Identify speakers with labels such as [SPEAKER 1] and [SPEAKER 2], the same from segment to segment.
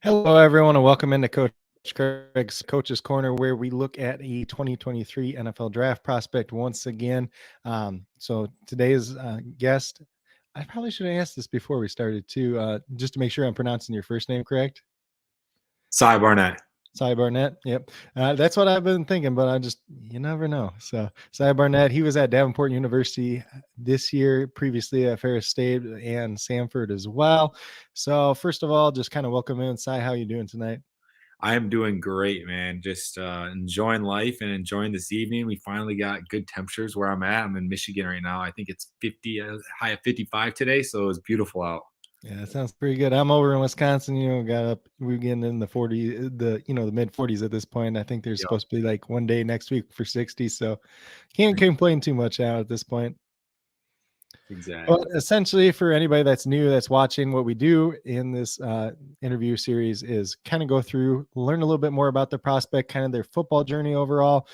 [SPEAKER 1] Hello, everyone, and welcome into Coach Craig's Coach's Corner, where we look at a 2023 NFL Draft prospect once again. So today's guest, I probably should have asked this before we started too, just to make sure I'm pronouncing your first name correct.
[SPEAKER 2] Barnett.
[SPEAKER 1] Barnett. Yep. That's what I've been thinking, but you never know. So Barnett, he was at Davenport University this year, previously at Ferris State and Samford as well. So first of all, just kind of welcome in. How you doing tonight?
[SPEAKER 2] I am doing great, man. Just enjoying life and enjoying this evening. We finally got good temperatures where I'm at. I'm in Michigan right now. I think it's 50, high of 55 today, so it's beautiful out.
[SPEAKER 1] Yeah, that sounds pretty good. I'm over in Wisconsin, we're getting in the 40, the mid 40s at this point. I think there's
[SPEAKER 2] Yep,
[SPEAKER 1] supposed to be like one day next week for 60. So can't complain too much out at this point. Well,
[SPEAKER 2] exactly.
[SPEAKER 1] essentially, for anybody that's new, that's watching, what we do in this interview series is kind of go through, learn a little bit more about the prospect, kind of their football journey overall,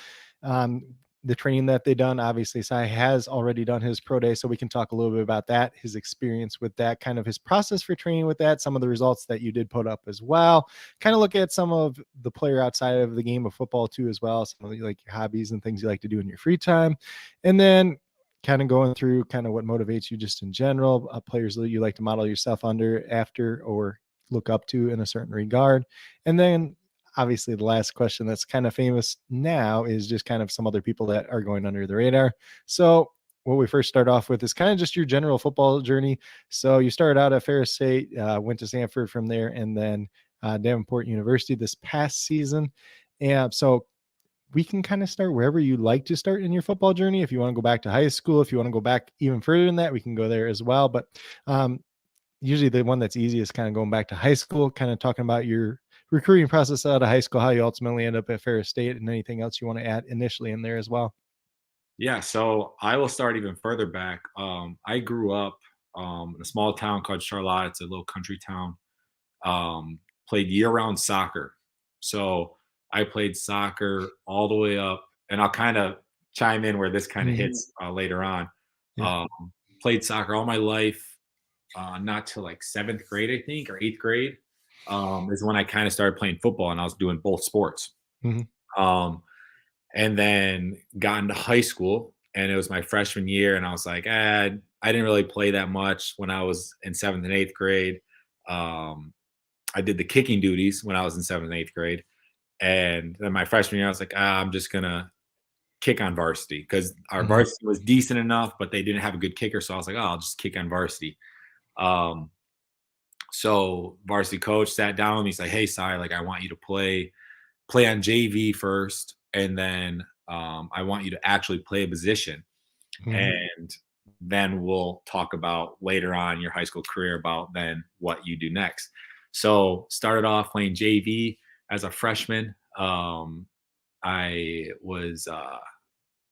[SPEAKER 1] the training that they've done. Obviously, Sai has already done his pro day, so we can talk a little bit about that, his experience with that, kind of his process for training with that, some of the results that you did put up as well. Kind of look at some of the player outside of the game of football too, as well, some of like your hobbies and things you like to do in your free time, and then kind of going through kind of what motivates you just in general, players that you like to model yourself after, or look up to in a certain regard. And then obviously the last question that's kind of famous now is just kind of some other people that are going under the radar. So what we first start off with is kind of just your general football journey. So you started out at Ferris State, went to Samford from there, and then Davenport University this past season. And so we can kind of start wherever you like to start in your football journey. If you want to go back to high school, if you want to go back even further than that, we can go there as well. But usually the one that's easy is kind of going back to high school, kind of talking about your recruiting process out of high school, how you ultimately end up at Ferris State, and anything else you want to add initially in there as well.
[SPEAKER 2] Yeah, so I will start even further back. I grew up in a small town called Charlotte. It's a little country town. Played year-round soccer. So I played soccer all the way up, and I'll kind of chime in where this kind of hits later on.
[SPEAKER 1] Yeah.
[SPEAKER 2] Um, Played soccer all my life, not till like seventh grade, I think, or eighth grade, is when I kind of started playing football, and I was doing both sports. Um, and then got into high school, and it was my freshman year, and I was like, I didn't really play that much when I was in seventh and eighth grade. I did the kicking duties when I was in seventh and eighth grade. And then my freshman year, I was like, I'm just going to kick on varsity because our varsity was decent enough, but they didn't have a good kicker. So I was like, I'll just kick on varsity. So varsity coach sat down with me. He's like, hey, Sai, like, I want you to play on JV first. And then I want you to actually play a position. And then we'll talk about later on your high school career about then what you do next. So started off playing JV as a freshman. I was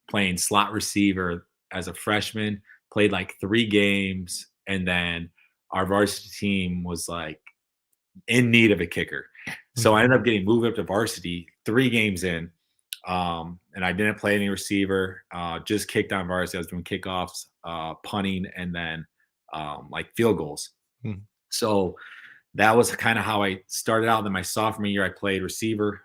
[SPEAKER 2] playing slot receiver as a freshman, played like 3 games, and then our varsity team was like in need of a kicker. So I ended up getting moved up to varsity 3 games in. And I didn't play any receiver, just kicked on varsity. I was doing kickoffs, punting, and then like field goals. So that was kind of how I started out. Then my sophomore year, I played receiver,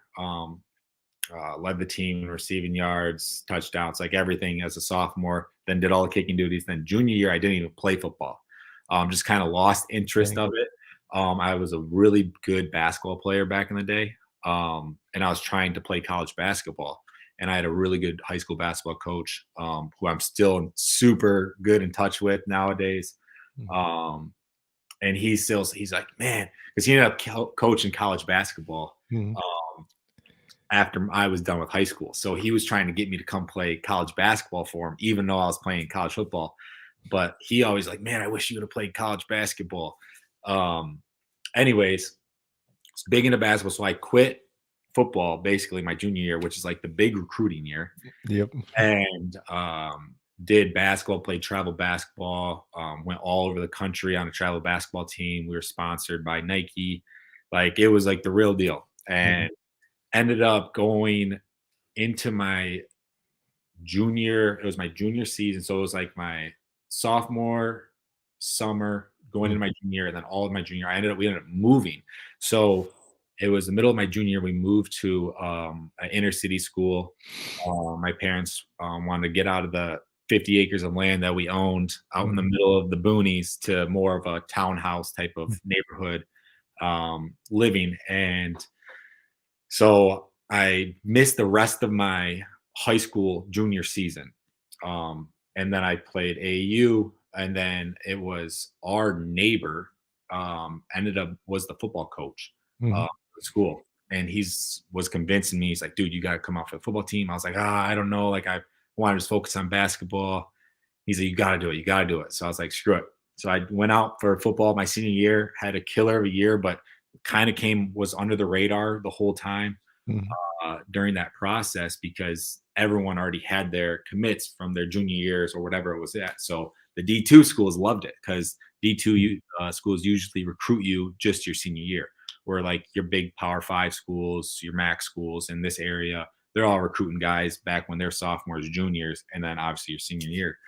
[SPEAKER 2] led the team in receiving yards, touchdowns, like everything as a sophomore. Then did all the kicking duties. Then junior year, I didn't even play football. Just kind of lost interest of it. I was a really good basketball player back in the day, and I was trying to play college basketball. And I had a really good high school basketball coach who I'm still super good in touch with nowadays. And he's like, man, because he ended up coaching college basketball after I was done with high school. So he was trying to get me to come play college basketball for him, even though I was playing college football. But he always like, man, I wish you would have played college basketball. Anyways, it's big into basketball. So I quit football basically my junior year, which is like the big recruiting year. And did basketball, played travel basketball, went all over the country on a travel basketball team. We were sponsored by Nike. Like it was like the real deal. And ended up going into my junior, it was my junior season. So it was like my sophomore summer going into my junior, and then all of my junior, we ended up moving. So it was the middle of my junior year. We moved to an inner city school. My parents wanted to get out of the 50 acres of land that we owned out in the middle of the boonies to more of a townhouse type of neighborhood living. And so I missed the rest of my high school junior season. And then I played AAU, and then it was our neighbor was the football coach at school. And was convincing me, he's like, dude, you got to come out for the football team. I was like, I don't know. Like, I wanted to just focus on basketball. He's like, you got to do it. You got to do it. So I was like, screw it. So I went out for football my senior year, had a killer of a year, but kind of was under the radar the whole time during that process because everyone already had their commits from their junior years or whatever it was at. So the D2 schools loved it because D2 schools usually recruit you just your senior year, where like your big Power 5 schools, your MAC schools in this area, they're all recruiting guys back when they're sophomores, juniors, and then obviously your senior year.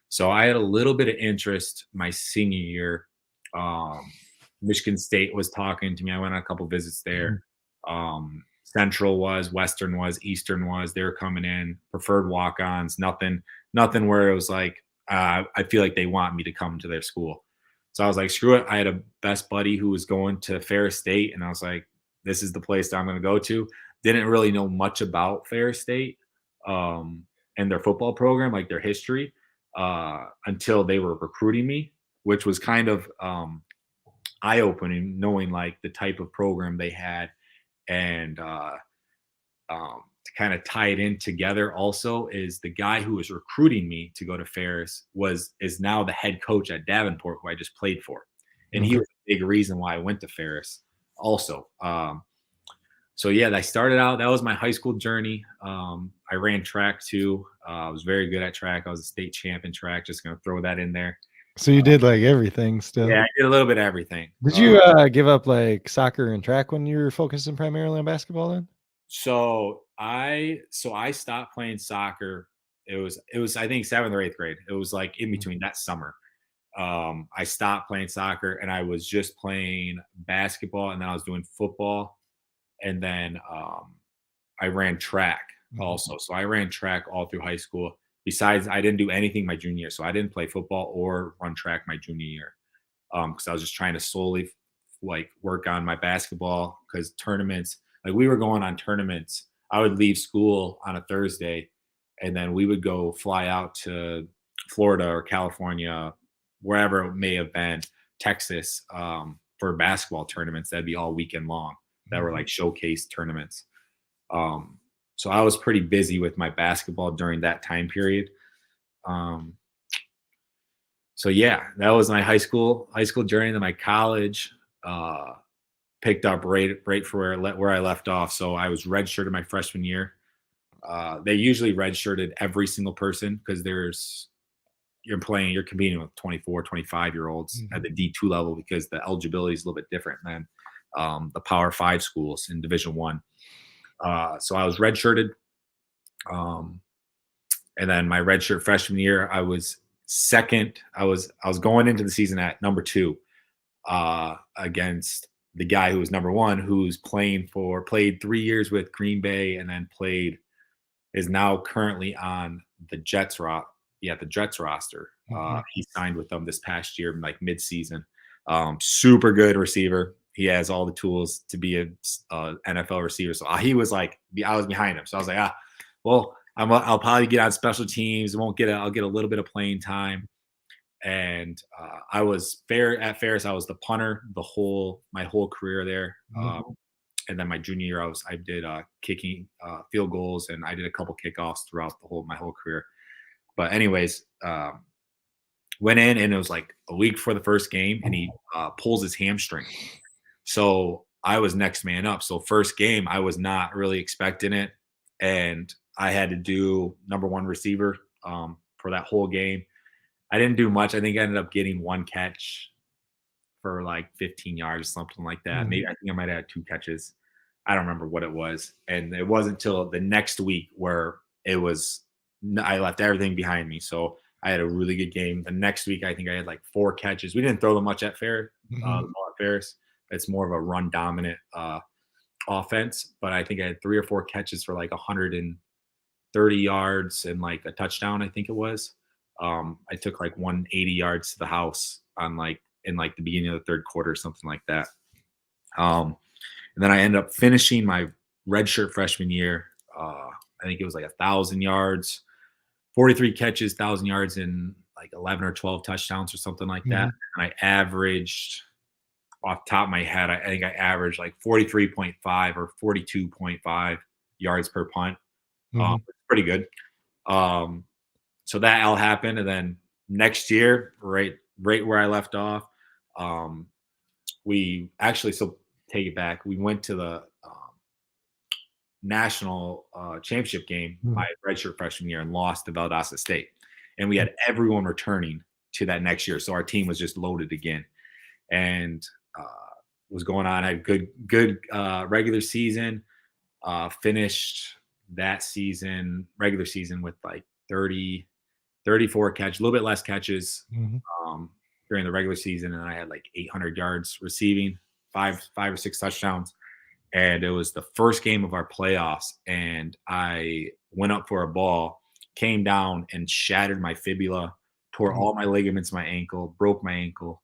[SPEAKER 2] So I had a little bit of interest my senior year. Michigan State was talking to me. I went on a couple visits there. Central was, Western was, Eastern was. They were coming in, preferred walk-ons, nothing where it was like, I feel like they want me to come to their school. So I was like, screw it. I had a best buddy who was going to Ferris State, and I was like, this is the place that I'm going to go to. Didn't really know much about Ferris State and their football program, like their history, until they were recruiting me, which was kind of eye-opening, knowing like the type of program they had. And to kind of tie it in together also is the guy who was recruiting me to go to Ferris is now the head coach at Davenport, who I just played for. And he was a big reason why I went to Ferris also. So yeah, I started out, that was my high school journey. I ran track too. I was very good at track. I was a state champ in track, just going to throw that in there.
[SPEAKER 1] So you did like everything still?
[SPEAKER 2] Yeah, I did a little bit of everything.
[SPEAKER 1] Did you give up like soccer and track when you were focusing primarily on basketball then?
[SPEAKER 2] So I stopped playing soccer. It was I think 7th or 8th grade. It was like in between that summer. I stopped playing soccer and I was just playing basketball, and then I was doing football, and then I ran track also. So I ran track all through high school. Besides, I didn't do anything my junior year. So I didn't play football or run track my junior year because I was just trying to solely like work on my basketball, because tournaments, like we were going on tournaments. I would leave school on a Thursday, and then we would go fly out to Florida or California, wherever it may have been, Texas, for basketball tournaments. That'd be all weekend long. That were like showcase tournaments. So I was pretty busy with my basketball during that time period. So yeah, that was my high school journey. Then my college picked up right for where I left off. So I was redshirted my freshman year. They usually redshirted every single person because you're competing with 24, 25-year-olds at the D2 level, because the eligibility is a little bit different than the Power 5 schools in Division I. So I was redshirted. And then my redshirt freshman year, I was second. I was going into the season at number 2 against the guy who was number 1, who's played 3 years with Green Bay, and then is now currently on the Jets roster. He signed with them this past year, like mid-season. Super good receiver. He has all the tools to be an NFL receiver. So he was like, I was behind him. So I was like, well, I'll probably get on special teams. I'll get a little bit of playing time. And I was at Ferris. I was the punter my whole career there. And then my junior year, I did kicking field goals, and I did a couple kickoffs throughout my whole career. But anyways, went in, and it was like a week before the first game, and he pulls his hamstring. So I was next man up. So first game, I was not really expecting it, and I had to do number 1 receiver for that whole game. I didn't do much. I think I ended up getting 1 catch for like 15 yards, something like that. Maybe I think I might have had 2 catches. I don't remember what it was. And it wasn't until the next week where I left everything behind me. So I had a really good game. The next week, I think I had like 4 catches. We didn't throw them much at Ferris. It's more of a run dominant offense, but I think I had 3 or 4 catches for like 130 yards and like a touchdown, I think it was. I took like 180 yards to the house on like in like the beginning of the third quarter or something like that. And then I ended up finishing my redshirt freshman year. I think it was like 1,000 yards, 43 catches, 1,000 yards, and like 11 or 12 touchdowns or something like that. And I averaged, off the top of my head, I think I averaged like 43.5 or 42.5 yards per punt. Pretty good. So that all happened. And then next year, right where I left off, we actually, so take it back, we went to the national championship game my redshirt freshman year and lost to Valdosta State. And we had everyone returning to that next year. So our team was just loaded again. And was going on. I had good regular season. Finished that season, regular season, with like 34 catches, a little bit less catches during the regular season. And I had like 800 yards receiving, five or six touchdowns. And it was the first game of our playoffs. And I went up for a ball, came down and shattered my fibula, tore all my ligaments in my ankle, broke my ankle.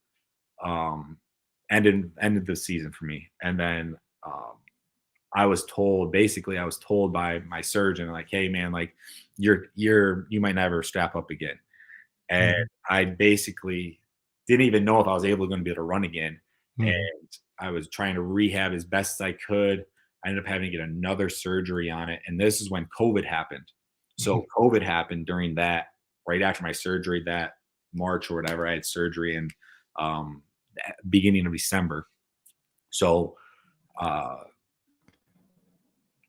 [SPEAKER 2] Ended the season for me. And then I was told by my surgeon, like, hey man, like you might never strap up again. And I basically didn't even know if I was going to be able to run again. And I was trying to rehab as best as I could. I ended up having to get another surgery on it. And this is when COVID happened. So COVID happened during that, right after my surgery, that March or whatever. I had surgery in beginning of December. So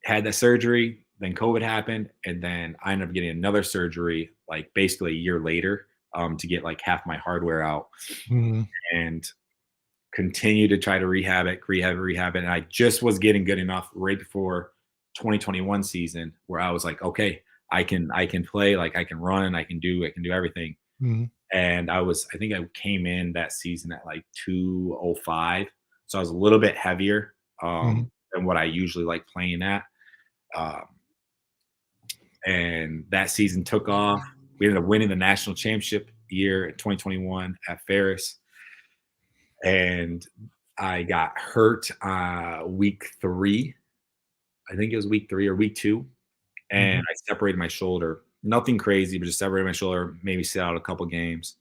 [SPEAKER 2] had that surgery, then COVID happened, and then I ended up getting another surgery like basically a year later to get like half my hardware out and continue to try to rehab it. And I just was getting good enough right before 2021 season where I was like, okay, I can play, like I can run, I can do everything. And I think I came in that season at like 205. So I was a little bit heavier than what I usually like playing at. And that season took off. We ended up winning the national championship year in 2021 at Ferris. And I got hurt week 3. I think it was week 3 or week 2. And I separated my shoulder. Nothing crazy, but just separated my shoulder, maybe sit out a couple games.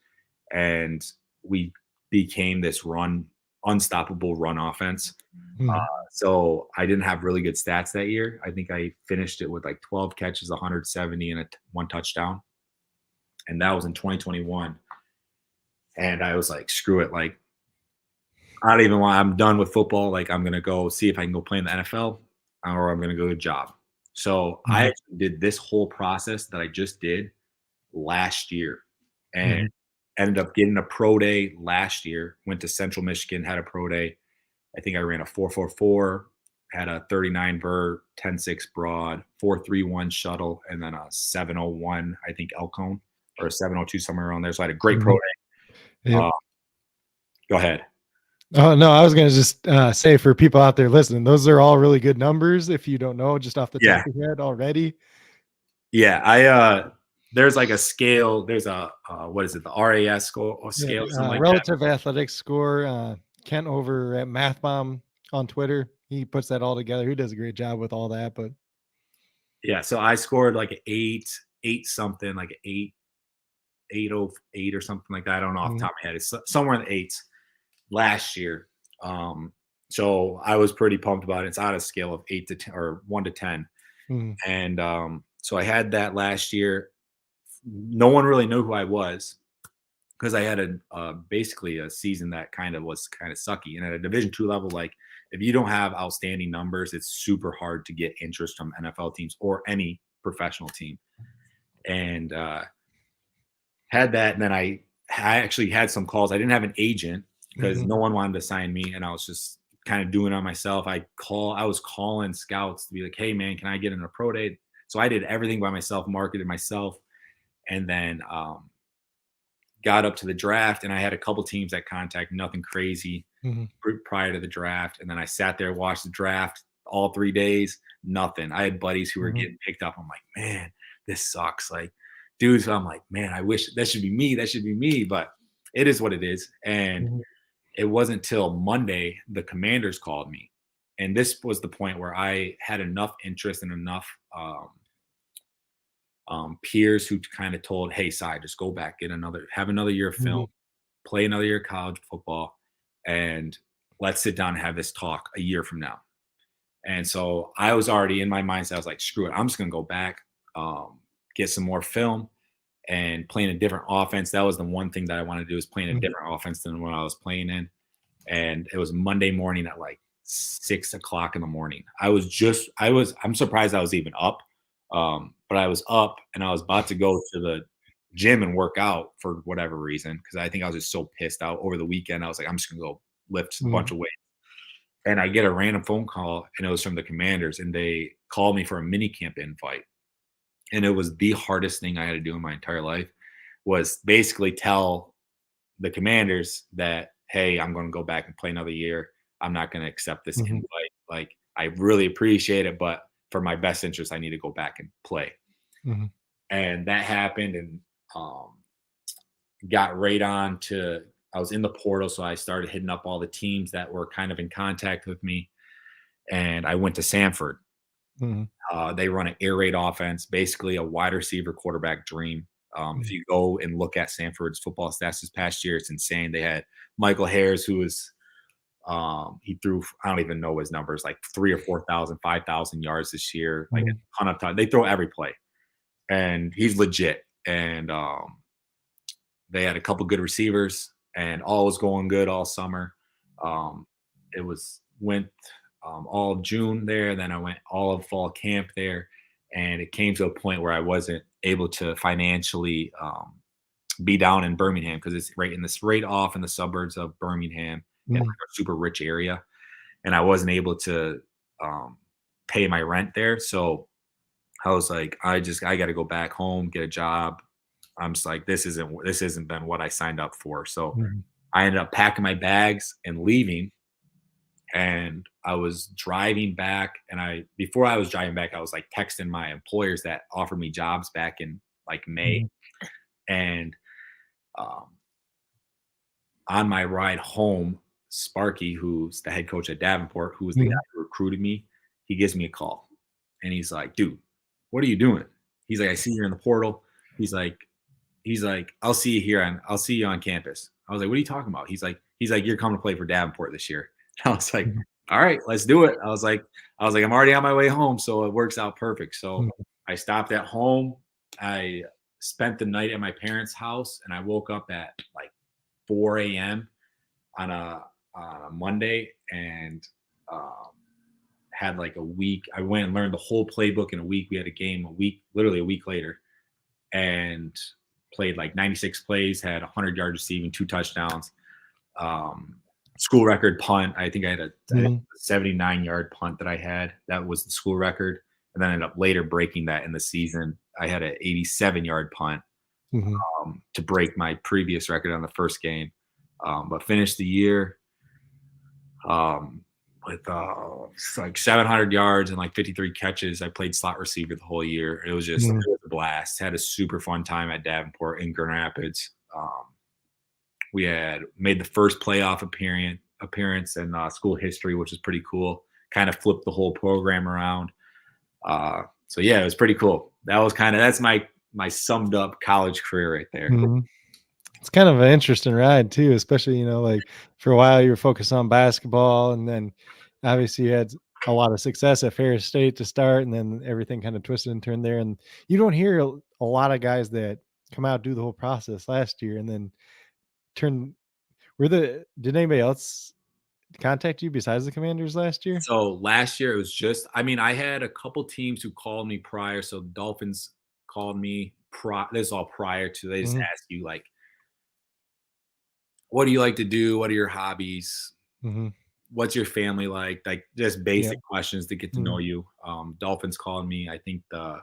[SPEAKER 2] And we became this unstoppable run offense. So I didn't have really good stats that year. I think I finished it with like 12 catches, 170, and one touchdown. And that was in 2021. And I was like, screw it. Like, I'm done with football. Like, I'm going to go see if I can go play in the NFL or I'm going to go to a job. So I actually did this whole process that I just did last year and ended up getting a pro day last year. Went to Central Michigan, had a pro day. I think I ran a 4.44, had a 39 vert, 10.6 broad, 4.31 shuttle, and then a 7.01, I think Elkhorn, or a 7.02, somewhere around there. So I had a great pro day. Yep. Go ahead.
[SPEAKER 1] Oh, no, I was going to just say for people out there listening, those are all really good numbers. If you don't know, just off the top of your head already.
[SPEAKER 2] Yeah. There's like a scale. There's a, what is it? The RAS scale or something like
[SPEAKER 1] relative athletics score. Kent over at Math Bomb on Twitter, he puts that all together. He does a great job with all that, but
[SPEAKER 2] yeah. So I scored like an 8 something, like an 808 or something like that. I don't know off the top of my head. It's somewhere in the 8s last year. So I was pretty pumped about it. It's on a scale of 8 to 10 or 1 to 10. And so I had that last year. No one really knew who I was because I had basically a season that was kind of sucky. And at a Division II level, like if you don't have outstanding numbers, it's super hard to get interest from NFL teams or any professional team. And had that, and then I actually had some calls. I didn't have an agent because no one wanted to sign me, and I was just kind of doing it on myself. I was calling scouts to be like, hey man, can I get in a pro day? So I did everything by myself, marketed myself, and then got up to the draft, and I had a couple teams that contacted, nothing crazy prior to the draft. And then I sat there, watched the draft, all 3 days, nothing. I had buddies who were
[SPEAKER 1] Mhm.
[SPEAKER 2] getting picked up. I'm like, man, this sucks. Like, dude, so I'm like, man, I wish that should be me. That should be me. But it is what it is. And
[SPEAKER 1] Mhm.
[SPEAKER 2] it wasn't till Monday the Commanders called me. And this was the point where I had enough interest and enough peers who kind of told, hey, Cy, just go back, have another year of film,
[SPEAKER 1] Mhm.
[SPEAKER 2] play another year of college football, and let's sit down and have this talk a year from now. And so I was already in my mindset. I was like, screw it. I'm just going to go back, get some more film and playing a different offense. That was the one thing that I wanted to do, is playing a
[SPEAKER 1] Mhm.
[SPEAKER 2] different offense than what I was playing in. And it was Monday morning at like 6 o'clock in the morning. I'm surprised I was even up. But I was up and I was about to go to the gym and work out for whatever reason. Cause I think I was just so pissed out over the weekend. I was like, I'm just going to go lift a bunch
[SPEAKER 1] Mhm.
[SPEAKER 2] of weight. And I get a random phone call and it was from the Commanders, and they called me for a mini camp invite. And it was the hardest thing I had to do in my entire life, was basically tell the Commanders that, hey, I'm going to go back and play another year. I'm not going to accept this
[SPEAKER 1] Mhm.
[SPEAKER 2] invite. Like, I really appreciate it, but for my best interest, I need to go back and play.
[SPEAKER 1] Mhm.
[SPEAKER 2] And that happened, and um, got right on to, I was in the portal. So I started hitting up all the teams that were kind of in contact with me. And I went to Samford.
[SPEAKER 1] Mhm.
[SPEAKER 2] They run an air raid offense, basically a wide receiver quarterback dream. If
[SPEAKER 1] Mhm.
[SPEAKER 2] you go and look at Samford's football stats this past year, it's insane. They had Michael Harris, who was he threw, I don't even know his numbers, like 3 or 4,000, 5,000 yards this year, like a
[SPEAKER 1] Mhm.
[SPEAKER 2] ton of time. They throw every play, and he's legit. And they had a couple good receivers, and all was going good all summer. Um, it was went all of June there, then I went all of fall camp there, and it came to a point where I wasn't able to financially be down in Birmingham, because it's right off in the suburbs of Birmingham, in like
[SPEAKER 1] Mhm.
[SPEAKER 2] a super rich area, and I wasn't able to um, pay my rent there. So I was like, I got to go back home, get a job. I'm just like, this isn't been what I signed up for. So
[SPEAKER 1] Mhm.
[SPEAKER 2] I ended up packing my bags and leaving. And I was driving back, and before I was driving back, I was like texting my employers that offered me jobs back in like May.
[SPEAKER 1] Mhm.
[SPEAKER 2] And um, on my ride home, Sparky, who's the head coach at Davenport, who was the guy
[SPEAKER 1] Mhm.
[SPEAKER 2] who recruited me, he gives me a call, and he's like, dude, what are you doing? He's like, I see you're in the portal. He's like, I'll see you on campus. I was like, what are you talking about? He's like, you're coming to play for Davenport this year. I was like,
[SPEAKER 1] Mhm.
[SPEAKER 2] all right, let's do it. I was like, I'm already on my way home, so it works out perfect. So
[SPEAKER 1] Mhm.
[SPEAKER 2] I stopped at home. I spent the night at my parents' house, and I woke up at like 4 a.m. on a Monday, and um, had like a week. I went and learned the whole playbook in a week. We had a game literally a week later, and played like 96 plays, had 100 yards receiving, 2 touchdowns, um, school record punt. I think I had a
[SPEAKER 1] Mhm.
[SPEAKER 2] 79-yard punt that I had. That was the school record. And then I ended up later breaking that in the season. I had an 87-yard punt
[SPEAKER 1] Mhm.
[SPEAKER 2] to break my previous record on the first game, but finished the year um, with like 700 yards and like 53 catches. I played slot receiver the whole year. It was
[SPEAKER 1] Mhm.
[SPEAKER 2] a blast. Had a super fun time at Davenport in Grand Rapids. We had made the first playoff appearance in school history, which is pretty cool. Kind of flipped the whole program around. So yeah, it was pretty cool. That's my summed up college career right there.
[SPEAKER 1] Mhm. It's kind of an interesting ride too, especially, like for a while you were focused on basketball, and then obviously you had a lot of success at Ferris State to start, and then everything kind of twisted and turned there. And you don't hear a lot of guys that come out, do the whole process last year, and then turn. Did anybody else contact you besides the Commanders last year?
[SPEAKER 2] So last year it was I had a couple teams who called me prior. So Dolphins called me this is all prior to, they just
[SPEAKER 1] Mhm.
[SPEAKER 2] ask you like, what do you like to do? What are your hobbies?
[SPEAKER 1] Mhm.
[SPEAKER 2] What's your family like? Like just
[SPEAKER 1] Yeah.
[SPEAKER 2] basic questions to get to know
[SPEAKER 1] Mhm.
[SPEAKER 2] you. Dolphins called me. I think the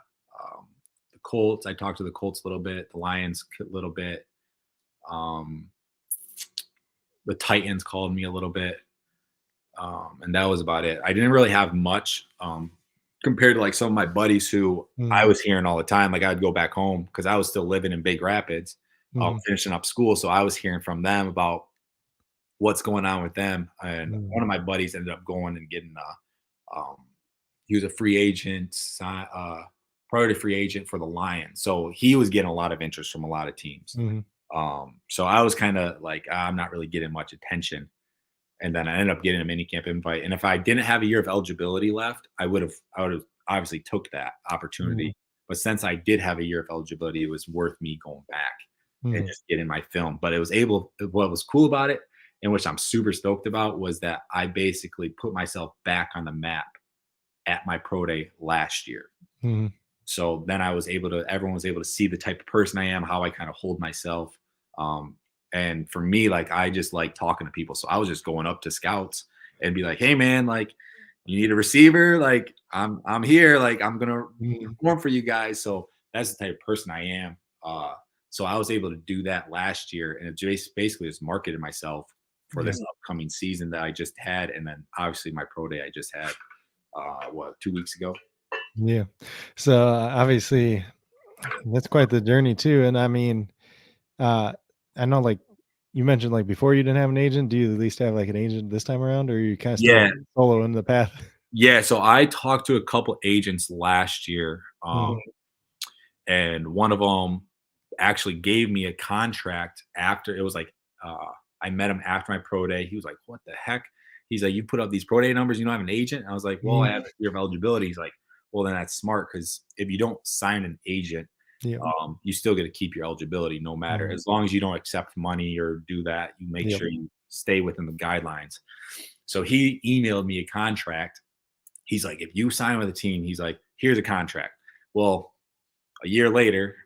[SPEAKER 2] Colts. I talked to the Colts a little bit. The Lions a little bit. Um, the Titans called me a little bit. And that was about it. I didn't really have much compared to like some of my buddies who I
[SPEAKER 1] Mhm.
[SPEAKER 2] was hearing all the time. Like I'd go back home because I was still living in Big Rapids,
[SPEAKER 1] Mhm.
[SPEAKER 2] finishing up school. So I was hearing from them about what's going on with them. And
[SPEAKER 1] Mhm.
[SPEAKER 2] one of my buddies ended up going and getting he was a free agent, priority free agent for the Lions. So he was getting a lot of interest from a lot of teams.
[SPEAKER 1] Mhm.
[SPEAKER 2] So I was kind of like, I'm not really getting much attention. And then I ended up getting a mini camp invite. And if I didn't have a year of eligibility left, I would have obviously took that
[SPEAKER 1] Mhm.
[SPEAKER 2] opportunity. But since I did have a year of eligibility, it was worth me going back and
[SPEAKER 1] Mhm.
[SPEAKER 2] just getting my film. But it was able, what was cool about it, and which I'm super stoked about, was that I basically put myself back on the map at my pro day last year.
[SPEAKER 1] Mhm.
[SPEAKER 2] So then everyone was able to see the type of person I am, how I kind of hold myself. Um, and for me, like, I just like talking to people. So I was just going up to scouts and be like, hey man, like, you need a receiver? Like, I'm here. Like, I'm gonna
[SPEAKER 1] Mhm.
[SPEAKER 2] perform for you guys. So that's the type of person I am. So I was able to do that last year, and it basically just marketed myself for
[SPEAKER 1] Yeah.
[SPEAKER 2] this upcoming season that I just had, and then obviously my pro day I just had 2 weeks ago.
[SPEAKER 1] Yeah. So obviously that's quite the journey too. And I mean, uh, I know like you mentioned like before you didn't have an agent. Do you at least have like an agent this time around, or are you kind of still
[SPEAKER 2] Yeah,
[SPEAKER 1] like solo in the path?
[SPEAKER 2] yeah, so I talked to a couple agents last year,
[SPEAKER 1] Mhm.
[SPEAKER 2] and one of them actually gave me a contract after it was like, uh, I met him after my pro day. He was like, "What the heck?" He's like, "You put up these pro day numbers, you don't have an agent?" I was like, "Well, I
[SPEAKER 1] Mhm.
[SPEAKER 2] have a year of eligibility." He's like, "Well, then that's smart because if you don't sign an agent,
[SPEAKER 1] Yep.
[SPEAKER 2] you still get to keep your eligibility no matter,
[SPEAKER 1] Mhm.
[SPEAKER 2] as long as you don't accept money or do that, you make
[SPEAKER 1] Yep.
[SPEAKER 2] sure you stay within the guidelines." So he emailed me a contract. He's like, if you sign with a team, he's like, here's a contract. Well, a year later,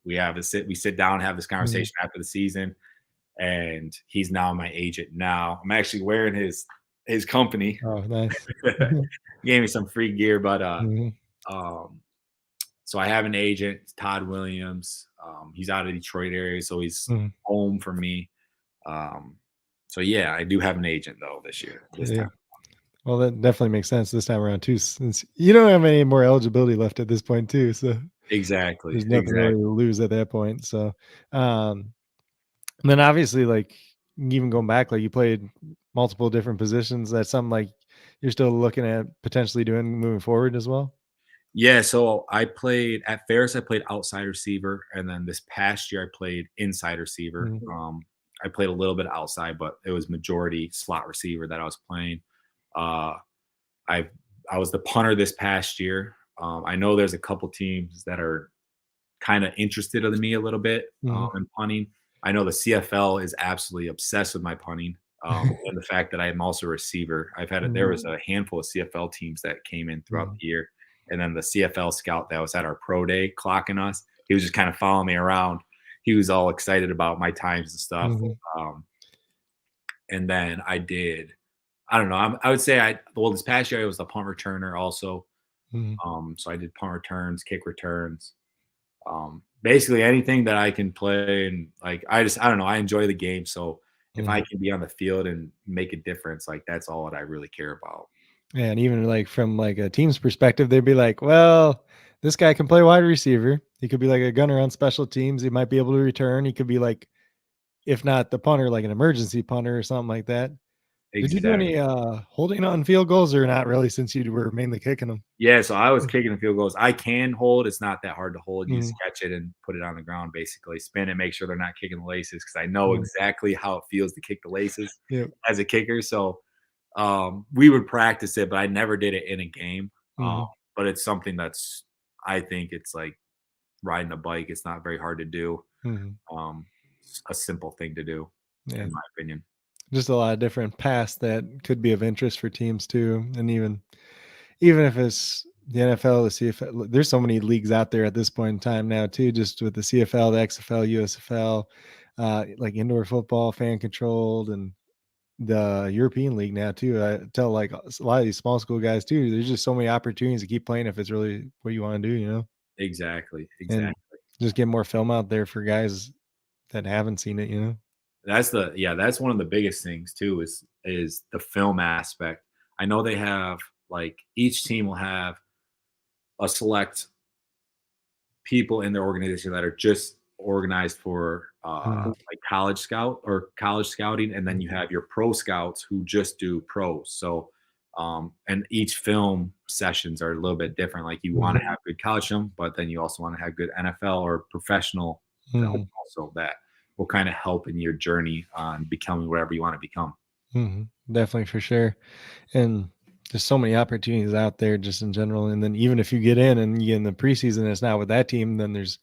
[SPEAKER 2] we sit down and have this
[SPEAKER 1] Mhm.
[SPEAKER 2] conversation after the season, and he's now my agent. Now I'm actually wearing his company.
[SPEAKER 1] Oh, nice.
[SPEAKER 2] He gave me some free gear, but
[SPEAKER 1] Mhm.
[SPEAKER 2] um, so I have an agent, Todd Williams. He's out of Detroit area, so he's
[SPEAKER 1] Mhm.
[SPEAKER 2] home for me. Um, so yeah, I do have an agent though this
[SPEAKER 1] Yeah.
[SPEAKER 2] time.
[SPEAKER 1] Well, that definitely makes sense this time around too, since you don't have any more eligibility left at this point too. So
[SPEAKER 2] Exactly,
[SPEAKER 1] there's nothing really
[SPEAKER 2] exactly.
[SPEAKER 1] to lose at that point. So, um, and then obviously, like even going back, like you played multiple different positions. That's something like you're still looking at potentially doing moving forward as well.
[SPEAKER 2] Yeah, so I played at Ferris, I played outside receiver, and then this past year I played inside receiver.
[SPEAKER 1] Mhm.
[SPEAKER 2] I played a little bit outside, but it was majority slot receiver that I was playing. Uh, I I was the punter this past year. I know there's a couple teams that are kind of interested in me a little bit
[SPEAKER 1] Mhm.
[SPEAKER 2] in punting. I know the CFL is absolutely obsessed with my punting, and the fact that I am also a receiver. There
[SPEAKER 1] Mhm.
[SPEAKER 2] was a handful of CFL teams that came in throughout
[SPEAKER 1] Mhm.
[SPEAKER 2] the year, and then the CFL scout that was at our pro day clocking us, he was just kind of following me around. He was all excited about my times and stuff.
[SPEAKER 1] Mhm.
[SPEAKER 2] Um, and then I don't know. I would say this past year I was a punt returner also.
[SPEAKER 1] Mhm.
[SPEAKER 2] So I did punt returns, kick returns, basically anything that I can play. And like, I don't know, I enjoy the game. So if I
[SPEAKER 1] Mhm.
[SPEAKER 2] can be on the field and make a difference, like that's all that I really care about.
[SPEAKER 1] And even like from like a team's perspective, they'd be like, well, this guy can play wide receiver. He could be like a gunner on special teams. He might be able to return. He could be like, if not the punter, like an emergency punter or something like that. Did you do
[SPEAKER 2] Exactly.
[SPEAKER 1] any holding on field goals or not really since you were mainly kicking them?
[SPEAKER 2] Yeah. So I was kicking the field goals. I can hold. It's not that hard to hold. You
[SPEAKER 1] Mhm.
[SPEAKER 2] just catch it and put it on the ground, basically spin it, make sure they're not kicking the laces. Cause I know
[SPEAKER 1] Mhm.
[SPEAKER 2] exactly how it feels to kick the laces
[SPEAKER 1] Yep.
[SPEAKER 2] as a kicker. So we would practice it, but I never did it in a game. Um,
[SPEAKER 1] Mhm.
[SPEAKER 2] but it's something I think it's like riding a bike. It's not very hard to do.
[SPEAKER 1] Mhm.
[SPEAKER 2] It's a simple thing to do,
[SPEAKER 1] Yeah.
[SPEAKER 2] in my opinion.
[SPEAKER 1] Just a lot of different paths that could be of interest for teams too. And even if it's the NFL, the CFL, there's so many leagues out there at this point in time now too, just with the CFL, the XFL, USFL, like indoor football, fan controlled, and the European League now too. I tell like a lot of these small school guys too, there's just so many opportunities to keep playing if it's really what you want to do,
[SPEAKER 2] Exactly,
[SPEAKER 1] and
[SPEAKER 2] exactly.
[SPEAKER 1] just get more film out there for guys that haven't seen it.
[SPEAKER 2] That's one of the biggest things too is the film aspect. I know they have like each team will have a select people in their organization that are just organized for
[SPEAKER 1] Mhm.
[SPEAKER 2] like college scout or college scouting, and then you have your pro scouts who just do pros. So and each film sessions are a little bit different. Like you want
[SPEAKER 1] Mhm.
[SPEAKER 2] to have good college film, but then you also want to have good NFL or professional film
[SPEAKER 1] Mhm.
[SPEAKER 2] also that will kind of help in your journey on becoming whatever you want to become.
[SPEAKER 1] Mhm. Definitely, for sure. And there's so many opportunities out there just in general. And then even if you get in and you get in the preseason, and it's not with that team, then there's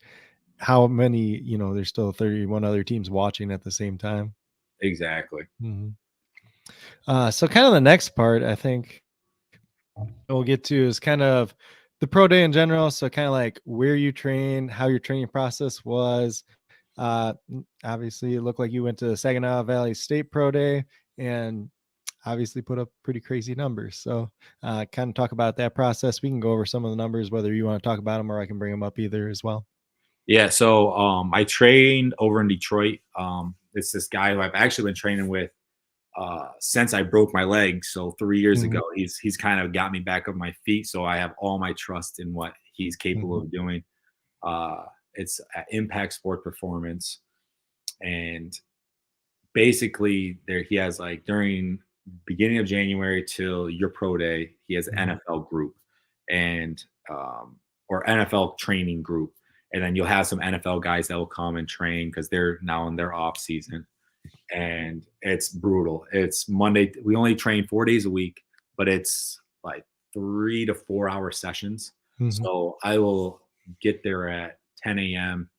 [SPEAKER 1] how many, there's still 31 other teams watching at the same time.
[SPEAKER 2] Exactly.
[SPEAKER 1] Mhm. So kind of the next part, I think we'll get to is kind of the pro day in general. So kind of like where you train, how your training process was. Obviously, it looked like you went to Saginaw Valley State Pro Day and obviously put up pretty crazy numbers. So kind of talk about that process. We can go over some of the numbers, whether you want to talk about them or I can bring them up either as well.
[SPEAKER 2] Yeah, so I trained over in Detroit. It's this guy who I've actually been training with since I broke my leg. So 3 years
[SPEAKER 1] Mhm.
[SPEAKER 2] ago, he's kind of got me back on my feet. So I have all my trust in what he's capable
[SPEAKER 1] Mhm.
[SPEAKER 2] of doing. Uh, it's Impact Sport Performance, and basically there he has like during beginning of January till your pro day, he has
[SPEAKER 1] Mhm.
[SPEAKER 2] NFL group and or NFL training group. And then you'll have some NFL guys that will come and train because they're now in their off season. And it's brutal. It's Monday. We only train 4 days a week, but it's like 3 to 4 hour sessions.
[SPEAKER 1] Mhm.
[SPEAKER 2] So I will get there at 10 a.m.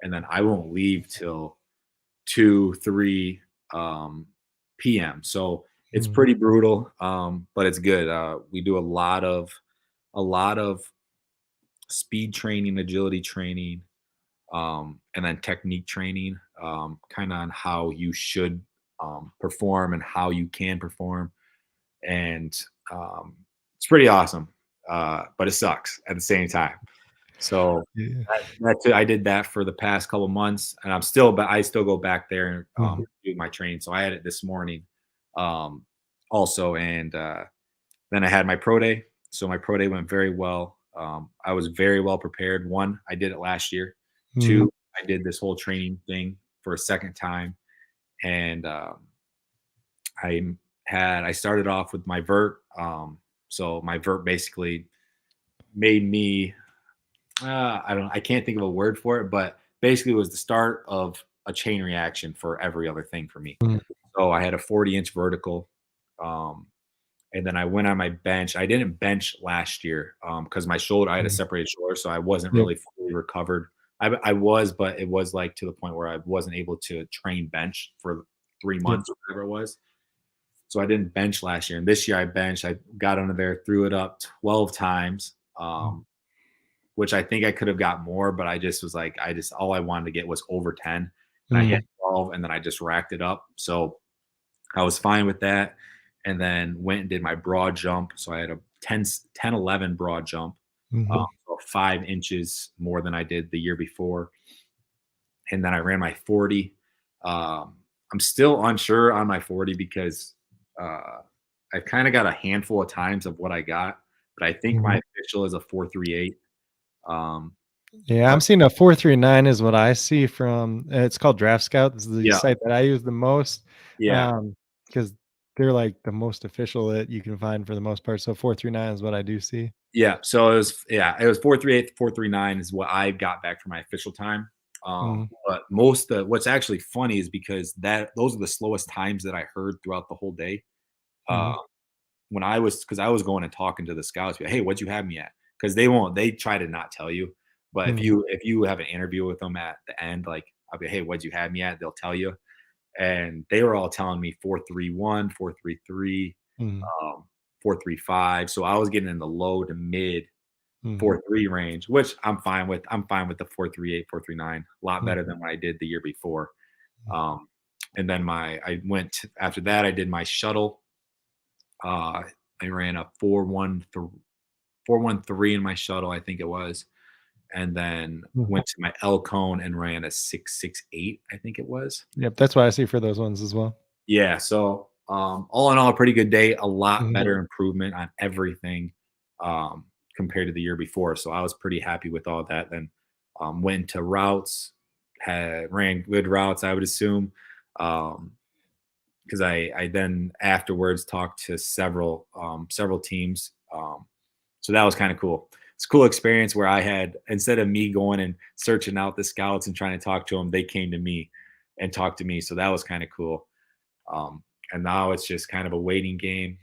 [SPEAKER 2] and then I won't leave till 2, 3 p.m. So it's
[SPEAKER 1] Mhm.
[SPEAKER 2] pretty brutal, but it's good. We do a lot of speed training, agility training, and then technique training, kind of on how you should perform and how you can perform. And um, it's pretty awesome, but it sucks at the same time. So
[SPEAKER 1] Yeah.
[SPEAKER 2] I did that for the past couple months, and but I still go back there and
[SPEAKER 1] Mhm.
[SPEAKER 2] do my training. So I had it this morning, um, also, and then I had my pro day. So my pro day went very well. I was very well prepared. One, I did it last year.
[SPEAKER 1] Mhm.
[SPEAKER 2] Two, I did this whole training thing for a second time, and I I started off with my vert. So my vert basically made me I can't think of a word for it, but basically it was the start of a chain reaction for every other thing for me.
[SPEAKER 1] Mhm.
[SPEAKER 2] So I had a 40-inch vertical. Um, and then I went on my bench. I didn't bench last year because my shoulder, I had a
[SPEAKER 1] Mhm.
[SPEAKER 2] separated shoulder, so I wasn't
[SPEAKER 1] Yep.
[SPEAKER 2] really fully recovered. I was, but it was like to the point where I wasn't able to train bench for 3 months
[SPEAKER 1] Yep.
[SPEAKER 2] or whatever it was. So I didn't bench last year. And this year I benched. I got under there, threw it up 12 times,
[SPEAKER 1] Mhm.
[SPEAKER 2] which I think I could have got more, but I just was like, all I wanted to get was over 10. And I hit
[SPEAKER 1] Mhm.
[SPEAKER 2] 12 and then I just racked it up. So I was fine with that. And then went and did my broad jump. So I had a 10, 11 broad jump,
[SPEAKER 1] Mhm.
[SPEAKER 2] so 5 inches more than I did the year before. And then I ran my 40. I'm still unsure on my 40 because I've kind of got a handful of times of what I got, but I think
[SPEAKER 1] Mhm.
[SPEAKER 2] my official is a 4.38. Um,
[SPEAKER 1] Yeah, I'm
[SPEAKER 2] but
[SPEAKER 1] seeing a 439 is what I see from it's called Draft Scout. This is the
[SPEAKER 2] yeah,
[SPEAKER 1] site that I use the most,
[SPEAKER 2] yeah,
[SPEAKER 1] because they're like the most official that you can find for the most part. So 439 is what I do see.
[SPEAKER 2] yeah. So it was 4.38, 4.39 is what I got back for my official time.
[SPEAKER 1] Mhm.
[SPEAKER 2] But what's actually funny is because those are the slowest times that I heard throughout the whole day. Uh,
[SPEAKER 1] Mhm.
[SPEAKER 2] when because I was going and talking to the scouts, hey, what'd you have me at? Because they try to not tell you. But if
[SPEAKER 1] Mhm.
[SPEAKER 2] you have an interview with them at the end, like I'll be, hey, what'd you have me at? They'll tell you. And they were all telling me 4.31, 4.33,
[SPEAKER 1] Mhm.
[SPEAKER 2] 4.35. So I was getting in the low to mid
[SPEAKER 1] Mhm.
[SPEAKER 2] 4.3 range, which I'm fine with. I'm fine with the 4.38, 4.39. A lot better
[SPEAKER 1] Mhm.
[SPEAKER 2] than what I did the year before. Um, and then I went after that. I did my shuttle. Uh, I ran a 4.13 in my shuttle, I think it was. and then
[SPEAKER 1] Mhm.
[SPEAKER 2] went to my El Cone and ran a 6.68, I think it was.
[SPEAKER 1] Yep, that's what I see for those ones as well.
[SPEAKER 2] Yeah, so, all in all, a pretty good day, a lot
[SPEAKER 1] Mhm,
[SPEAKER 2] better improvement on everything, um, compared to the year before, so I was pretty happy with all that. Then, went to routes, had ran good routes, I would assume, um, 'cause I then afterwards talked to several teams, so that was kinda cool. It's a cool experience where I had, instead of me going and searching out the scouts and trying to talk to them, they came to me and talked to me, so that was kinda cool. And now it's just kind of a waiting game.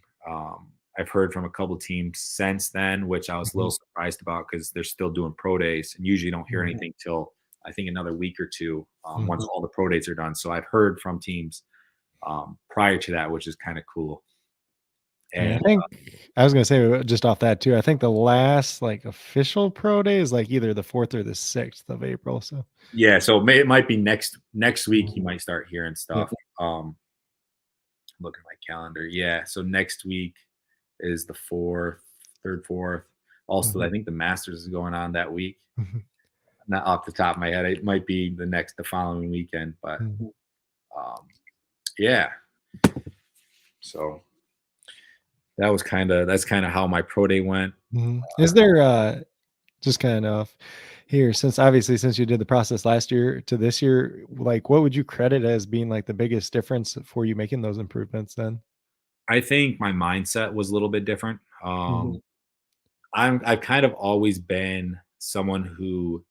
[SPEAKER 2] I've heard from a couple teams since then, which I was a
[SPEAKER 1] mhm,
[SPEAKER 2] little surprised about because they're still doing pro days and usually don't hear
[SPEAKER 1] mhm,
[SPEAKER 2] anything till I think another week or two, once
[SPEAKER 1] mhm.
[SPEAKER 2] all the pro days are done. So I've heard from teams prior to that, which is kind of cool.
[SPEAKER 1] Yeah, I
[SPEAKER 2] And
[SPEAKER 1] think I was gonna say just off that too, I think the last, like, official pro day is, like, either the 4th or the 6th of April, so
[SPEAKER 2] yeah, so it might be next week. You
[SPEAKER 1] Mhm.
[SPEAKER 2] might start hearing
[SPEAKER 1] Yep.
[SPEAKER 2] stuff. Look at my calendar. Yeah, so next week is the fourth, third, fourth. Also,
[SPEAKER 1] Mhm,
[SPEAKER 2] I think the Masters is going on that week.
[SPEAKER 1] mhm,
[SPEAKER 2] Not off the top of my head. It might be the following weekend, but
[SPEAKER 1] mhm,
[SPEAKER 2] um, yeah. So that's kind of how my pro day went.
[SPEAKER 1] mhm. Is there, just kind of here, since you did the process last year to this year, like, what would you credit as being, like, the biggest difference for you making those improvements then?
[SPEAKER 2] I think my mindset was a little bit different.
[SPEAKER 1] Mhm,
[SPEAKER 2] I've kind of always been someone who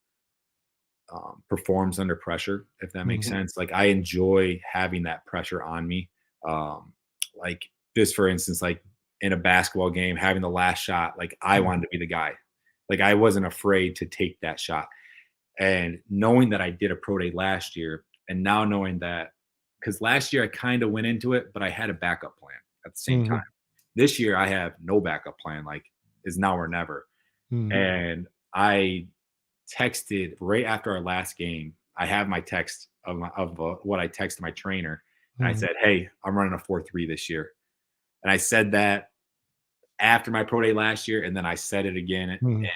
[SPEAKER 2] performs under pressure, if that makes
[SPEAKER 1] mhm,
[SPEAKER 2] sense. Like I enjoy having that pressure on me. Um, like this, for instance, like in a basketball game, having the last shot, like I
[SPEAKER 1] mhm,
[SPEAKER 2] wanted to be the guy. Like I wasn't afraid to take that shot. And knowing that I did a pro day last year, and now knowing that, because last year I kind of went into it, but I had a backup plan at the same time.
[SPEAKER 1] mhm,
[SPEAKER 2] This year I have no backup plan, like is now or never.
[SPEAKER 1] mhm,
[SPEAKER 2] And I texted right after our last game. I have my text of what I texted my trainer, and I
[SPEAKER 1] mhm,
[SPEAKER 2] said, "Hey, I'm running a 4.3 this year." And I said that after my pro day last year, and then I said it again in
[SPEAKER 1] mhm,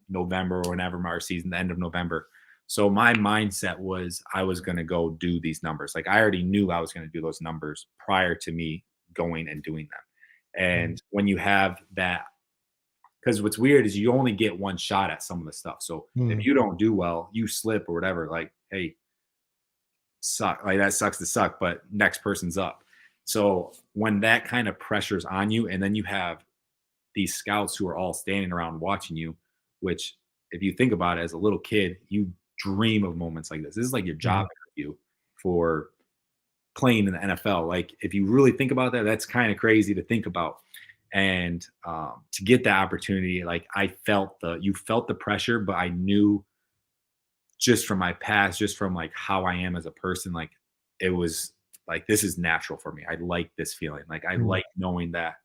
[SPEAKER 2] November or whenever our season, the end of November. So my mindset was I was going to go do these numbers. Like I already knew I was going to do those numbers prior to me going and doing them.
[SPEAKER 1] mhm,
[SPEAKER 2] And when you have that, because what's weird is you only get one shot at some of the stuff. So if
[SPEAKER 1] mhm,
[SPEAKER 2] you don't do well, you slip or whatever, like, hey, suck. Like that sucks to suck, but next person's up. So when that kind of pressure's on you, and then you have these scouts who are all standing around watching you, which if you think about it as a little kid, you dream of moments like this. This is like your job
[SPEAKER 1] mhm,
[SPEAKER 2] interview for playing in the NFL. Like if you really think about that, that's kind of crazy to think about. And to get that opportunity, like I felt you felt the pressure, but I knew just from my past, just from like how I am as a person, like it was like this is natural for me. I like this feeling. Like I
[SPEAKER 1] mhm,
[SPEAKER 2] like knowing that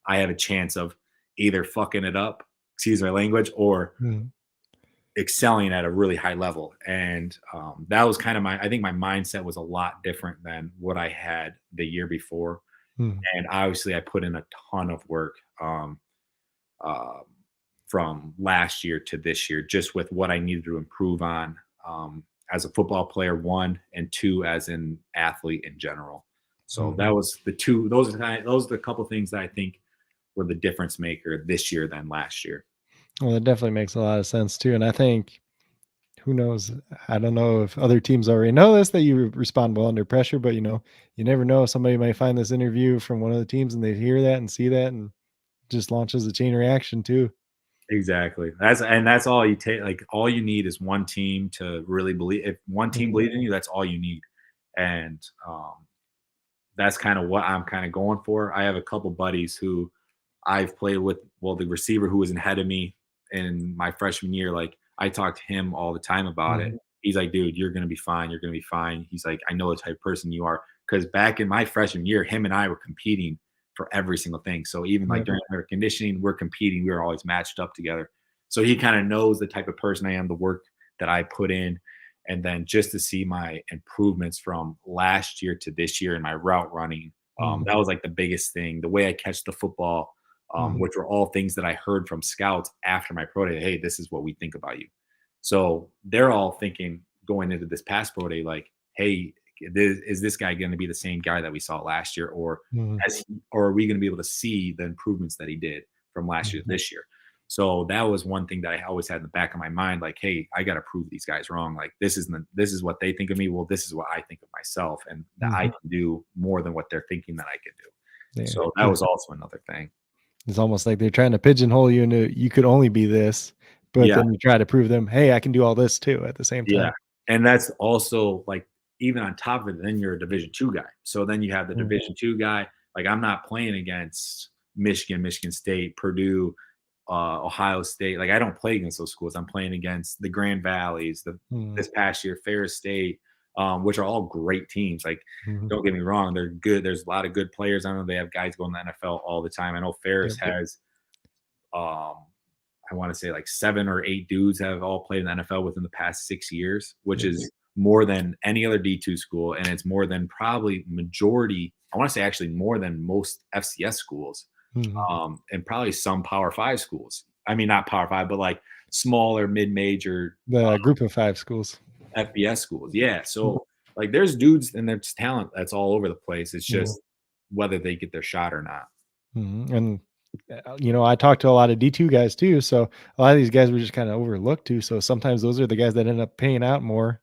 [SPEAKER 2] I have a chance of either fucking it up, excuse my language, or
[SPEAKER 1] mhm,
[SPEAKER 2] excelling at a really high level. And that was kind of I think my mindset was a lot different than what I had the year before.
[SPEAKER 1] mhm,
[SPEAKER 2] And obviously, I put in a ton of work um, from last year to this year, just with what I needed to improve on as a football player, one, and two, as an athlete in general. So that
[SPEAKER 1] mhm.
[SPEAKER 2] was the two. Those are the couple things that I think were the difference maker this year than last year.
[SPEAKER 1] Well, that definitely makes a lot of sense too, and I think who knows? I don't know if other teams already know this, that you respond well under pressure, but, you never know. Somebody might find this interview from one of the teams, and they hear that and see that and just launches a chain reaction too.
[SPEAKER 2] Exactly. That's all you take. Like all you need is one team to really believe. If one team
[SPEAKER 1] Mhm,
[SPEAKER 2] believes in you, that's all you need. And that's kind of what I'm kind of going for. I have a couple buddies who I've played with. Well, the receiver who was ahead of me in my freshman year, like I talk to him all the time about it.
[SPEAKER 1] mhm,
[SPEAKER 2] He's like, dude, you're gonna be fine. You're gonna be fine. He's like, I know the type of person you are. Because back in my freshman year, him and I were competing for every single thing. So even like
[SPEAKER 1] yep,
[SPEAKER 2] during our conditioning, we're competing. We were always matched up together. So he kind of knows the type of person I am, the work that I put in. And then just to see my improvements from last year to this year in my route running,
[SPEAKER 1] mhm,
[SPEAKER 2] that was like the biggest thing. The way I catch the football,
[SPEAKER 1] mhm,
[SPEAKER 2] which were all things that I heard from scouts after my pro day. Hey, this is what we think about you. So they're all thinking going into this past pro day, like, hey, is this guy going to be the same guy that we saw last year, or
[SPEAKER 1] Mhm.
[SPEAKER 2] or are we going to be able to see the improvements that he did from last year to
[SPEAKER 1] Mhm.
[SPEAKER 2] this year? So that was one thing that I always had in the back of my mind, like, hey, I got to prove these guys wrong. Like, this is what they think of me. Well, this is what I think of myself, and that I
[SPEAKER 1] Mhm.
[SPEAKER 2] can do more than what they're thinking that I can do.
[SPEAKER 1] Yeah,
[SPEAKER 2] So that
[SPEAKER 1] 'cause
[SPEAKER 2] was also another thing.
[SPEAKER 1] it's almost like they're trying to pigeonhole you into you could only be this, but
[SPEAKER 2] Yeah.
[SPEAKER 1] then you try to prove them, "Hey, I can do all this too," at the same
[SPEAKER 2] Yeah,
[SPEAKER 1] time.
[SPEAKER 2] and that's also, like, even on top of it, then you're a Division II guy. So then you have the
[SPEAKER 1] Mm,
[SPEAKER 2] Division II guy. Like, I'm not playing against Michigan, Michigan State, Purdue, Ohio State. Like, I don't play against those schools. I'm playing against the Grand Valleys,
[SPEAKER 1] mm,
[SPEAKER 2] this past year, Ferris State, which are all great teams. Like,
[SPEAKER 1] mhm.
[SPEAKER 2] don't get me wrong, they're good. There's a lot of good players. I know they have guys going to the NFL all the time. I know Ferris
[SPEAKER 1] Yep.
[SPEAKER 2] has um, I want to say like 7 or 8 dudes have all played in the NFL within the past 6 years, which
[SPEAKER 1] Yep.
[SPEAKER 2] is more than any other D2 school. And it's more than probably majority, I want to say actually more than most FCS schools,
[SPEAKER 1] Mhm.
[SPEAKER 2] and probably some Power Five schools. I mean, not Power Five, but like smaller, mid major
[SPEAKER 1] The group of 5 schools.
[SPEAKER 2] FBS schools. Yeah.
[SPEAKER 1] Mm,
[SPEAKER 2] So, like, there's dudes and there's talent that's all over the place. It's
[SPEAKER 1] mhm,
[SPEAKER 2] just whether they get their shot or not.
[SPEAKER 1] mhm, and, I talked to a lot of D2 guys too, so a lot of these guys were just kinda overlooked too, so sometimes those are the guys that end up paying out more